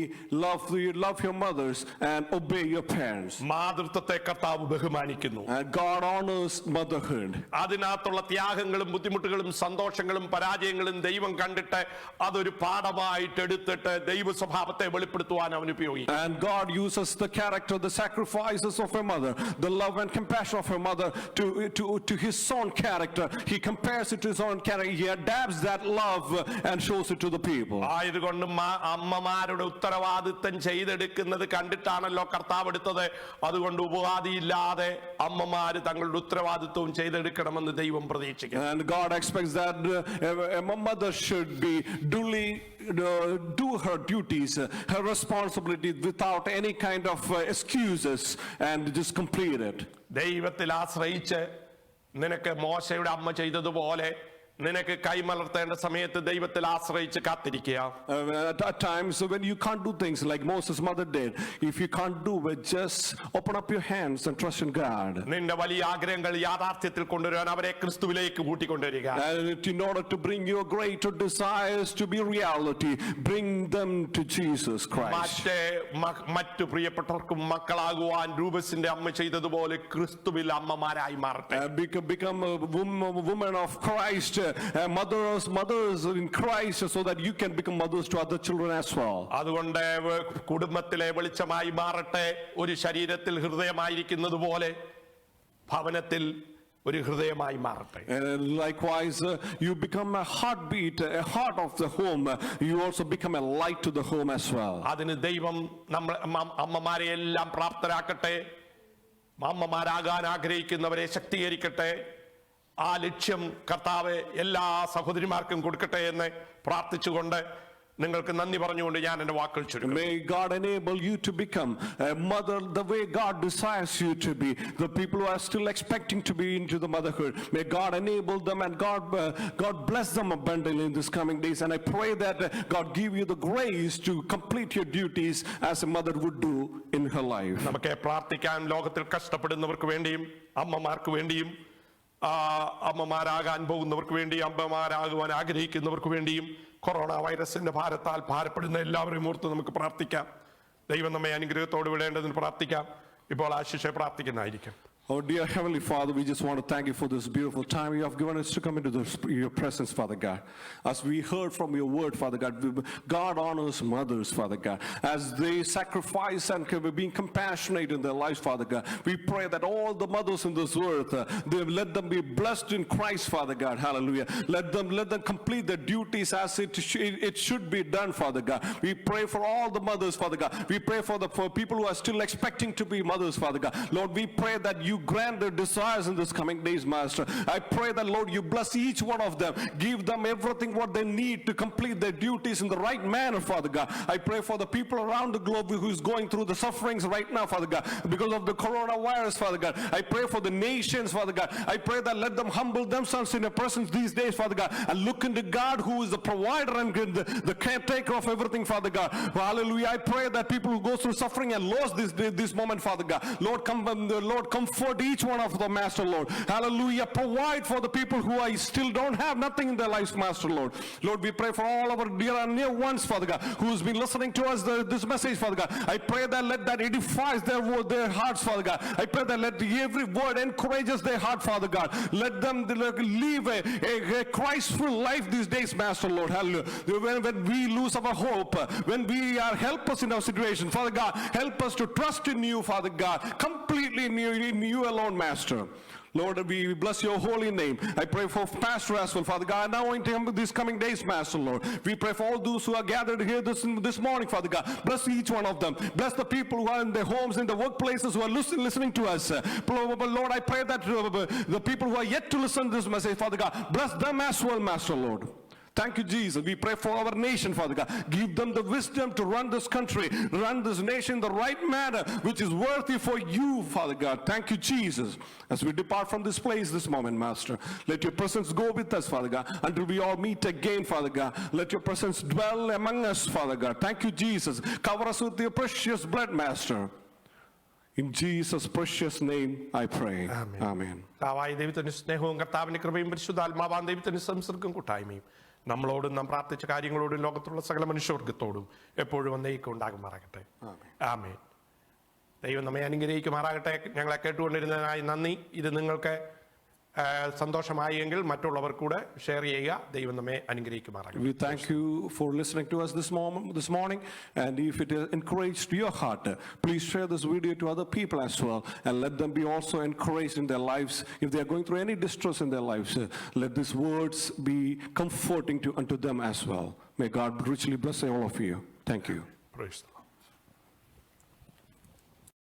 love your mothers and obey your parents. മാതൃത്വത്തെ കർത്താവ് ബഹുമാനിക്കുന്നു. And God honors motherhood. അതിനകത്തുള്ള ത്യാഗങ്ങളും ബുദ്ധിമുട്ടുകളും സന്തോഷങ്ങളും പരാജയങ്ങളും ദൈവം കണ്ടിട്ട് അതൊരു പാഠമായിട്ട് എടുത്തിട്ട് ദൈവ സ്വഭാവത്തെ വെളിപ്പെടുത്തുവാൻ അവൻ ഉപയോഗിക്കും. And God uses the character, the sacrifices of a mother, the love and compassion of a mother to his own character. He compares it to his own character. He adapts that love and shows it to the people. ആയതുകൊണ്ട് അമ്മമാരുടെ ഉത്തരവാദിത്തം ചെയ്തെടുക്കുന്നത് കണ്ടിട്ടാണല്ലോ കർത്താവ് എടുത്തത്. അതുകൊണ്ട് ഉപാധിയില്ലാതെ അമ്മമാര് തങ്ങളുടെ ഉത്തരവാദിത്വം ചെയ്തെടുക്കണമെന്ന് ദൈവം പ്രതീക്ഷിക്കുന്നു. And God expects that a mother should be duly do her duties, her responsibilities without any kind of excuses and just complete it. ദൈവത്തിൽ ആശ്രയിച്ച് നിനക്ക് മോശയുടെ അമ്മ ചെയ്തതുപോലെ നിനക്ക് കൈമലർത്തേണ്ട സമയത്ത് ദൈവത്തിൽ ആശ്രയിച്ച് കാത്തിരിക്കുക. At times when you can't do things like Moses' mother did, if you can't do it, just open up your hands and trust in God. നിന്റെ വലിയ ആഗ്രഹങ്ങൾ യാഥാർത്ഥ്യത്തിൽ കൊണ്ടുവരാൻ അവരെ ക്രിസ്തുവിലേക്ക് കൂട്ടിക്കൊണ്ടുവരിക. And in order to bring your greater desires to be reality, bring them to Jesus Christ. മറ്റു പ്രിയപ്പെട്ടവർക്കും മക്കളാകുവാൻ രൂപസിന്റെ അമ്മ ചെയ്തതുപോലെ ക്രിസ്തുവിൽ അമ്മമാരായി മാറട്ടെ. Become a woman of Christ, mothers in Christ, so that you can become mothers to other children as well. അതുകൊണ്ട് കുടുംബത്തിലെ വെളിച്ചമായി മാറട്ടെ. ഒരു ശരീരത്തിൽ ഹൃദയമായിരിക്കുന്നത് പോലെ ഭവനത്തിൽ ഒരു ഹൃദയമായി മാറട്ടെ. Likewise, you become a heartbeat, a heart of the home. You also become a light to the home as well. അതിന് ദൈവം നമ്മൾ അമ്മമാരെ എല്ലാം പ്രാപ്തരാക്കട്ടെ. അമ്മമാരാകാൻ ആഗ്രഹിക്കുന്നവരെ ശക്തീകരിക്കട്ടെ. ആ ലക്ഷ്യം കർത്താവ് എല്ലാ സഹോദരിമാർക്കും കൊടുക്കട്ടെ എന്ന് പ്രാർത്ഥിച്ചുകൊണ്ട് നിങ്ങൾക്ക് നന്ദി പറഞ്ഞുകൊണ്ട് ഞാൻ എൻ്റെ വാക്കുകൾ ചുരുക്കുന്നു. May God enable you to become a mother the way God desires you to be. The people who are still expecting to be into the motherhood, may God enable them and God bless them abundantly in this coming days. And I pray that God give you the grace to complete your duties as a mother would do in her life. നമുക്ക് പ്രാർത്ഥിക്കാൻ. ലോകത്തിൽ കഷ്ടപ്പെടുന്നവർക്ക് വേണ്ടിയും അമ്മമാർക്ക് വേണ്ടിയും അമ്മമാരാകാൻ പോകുന്നവർക്ക് വേണ്ടി, അമ്മമാരാകുവാൻ ആഗ്രഹിക്കുന്നവർക്ക് വേണ്ടിയും, കൊറോണ വൈറസിന്റെ ഭാരത്താൽ ഭാരപ്പെടുന്ന എല്ലാവരെയും ഓർത്ത് നമുക്ക് പ്രാർത്ഥിക്കാം. ദൈവം നമ്മെ അനുഗ്രഹത്തോട് വിടേണ്ടതിന് പ്രാർത്ഥിക്കാം. ഇപ്പോൾ ആശിഷെ പ്രാർത്ഥിക്കുന്നതായിരിക്കും. Oh dear Heavenly Father, we just want to thank you for this beautiful time you have given us to come into your presence, Father God. As we heard from your word, Father God, God honors mothers, Father God, as they sacrifice and being compassionate in their lives, Father God. We pray that all the mothers in this earth, let them be blessed in Christ, Father God. Hallelujah. Let them complete their duties as it should be done, Father God. We pray for all the mothers, Father God. We pray for people who are still expecting to be mothers, Father God. Lord, we pray that you grant their desires in this coming days, Master. I pray that, Lord, you bless each one of them. Give them everything what they need to complete their duties in the right manner, Father God. I pray for the people around the globe who is going through the sufferings right now, Father God, because of the coronavirus, Father God. I pray for the nations, Father God. I pray that let them humble themselves in your presence these days, Father God, and look into God who is the provider and the caretaker of everything, Father God. Hallelujah. I pray that people who go through suffering and loss this moment, Father God, Lord, comfort each one of them, Master, Lord. Hallelujah. Provide for the people who still don't have nothing in their lives, Master, Lord. Lord, we pray for all our dear and near ones, Father God, who has been listening to us this message, Father God. I pray that let that edifies their hearts, Father God. I pray that let every word encourages their heart, Father God. Let them live a Christ-filled life these days, Master, Lord. Hallelujah. When we lose our hope, when we are helpless in our situation, Father God, help us to trust in you, Father God, completely in you alone, Master. Lord, we bless your holy name. I pray for Pastor as well, Father God. Now into him these coming days, Master, Lord. We pray for all those who are gathered here this morning, Father God. Bless each one of them. Bless the people who are in their homes, in the workplaces, who are listening to us. Lord, I pray that the people who are yet to listen to this message, Father God, bless them as well, Master, Lord. Thank you, Jesus. We pray for our nation, Father God. Give them the wisdom to run this country, run this nation the right manner, which is worthy for you, Father God. Thank you, Jesus. As we depart from this place this moment, Master, let your presence go with us, Father God, until we all meet again, Father God. Let your presence dwell among us, Father God. Thank you, Jesus. Cover us with your precious blood, Master. In Jesus' precious name, I pray. Amen. Amen. കർത്താവായ ദൈവത്തിന്റെ സ്നേഹവും കർത്താവിന്റെ കൃപയും പരിശുദ്ധാത്മാവാൻ ദൈവത്തിന്റെ സംസർഗം കൂട്ടായ്മയും നമ്മളോടും നാം പ്രാർത്ഥിച്ച കാര്യങ്ങളോടും ലോകത്തുള്ള സകല മനുഷ്യവർഗത്തോടും എപ്പോഴും എന്നേക്കും ഉണ്ടാകുമാറാകട്ടെ. ആമേൻ. ദൈവം നമ്മെ അനുഗ്രഹിക്കുമാറാകട്ടെ. ഞങ്ങളെ കേട്ടുകൊണ്ടിരുന്നതിനായി നന്ദി. ഇത് നിങ്ങൾക്ക് സന്തോഷമായി എങ്കിൽ മറ്റുള്ളവർ കൂടെ ഷെയർ ചെയ്യുക. ദൈവം നമ്മെ അനുഗ്രഹിക്കുമാറാകട്ടെ. We thank you for listening to us this morning, and if it has encouraged your heart, please share this video to other people as well, and let them be also encouraged in their lives. If they are going through any distress in their lives, let these words be comforting unto them as well. May God richly bless all of you. Thank you. Praise the Lord.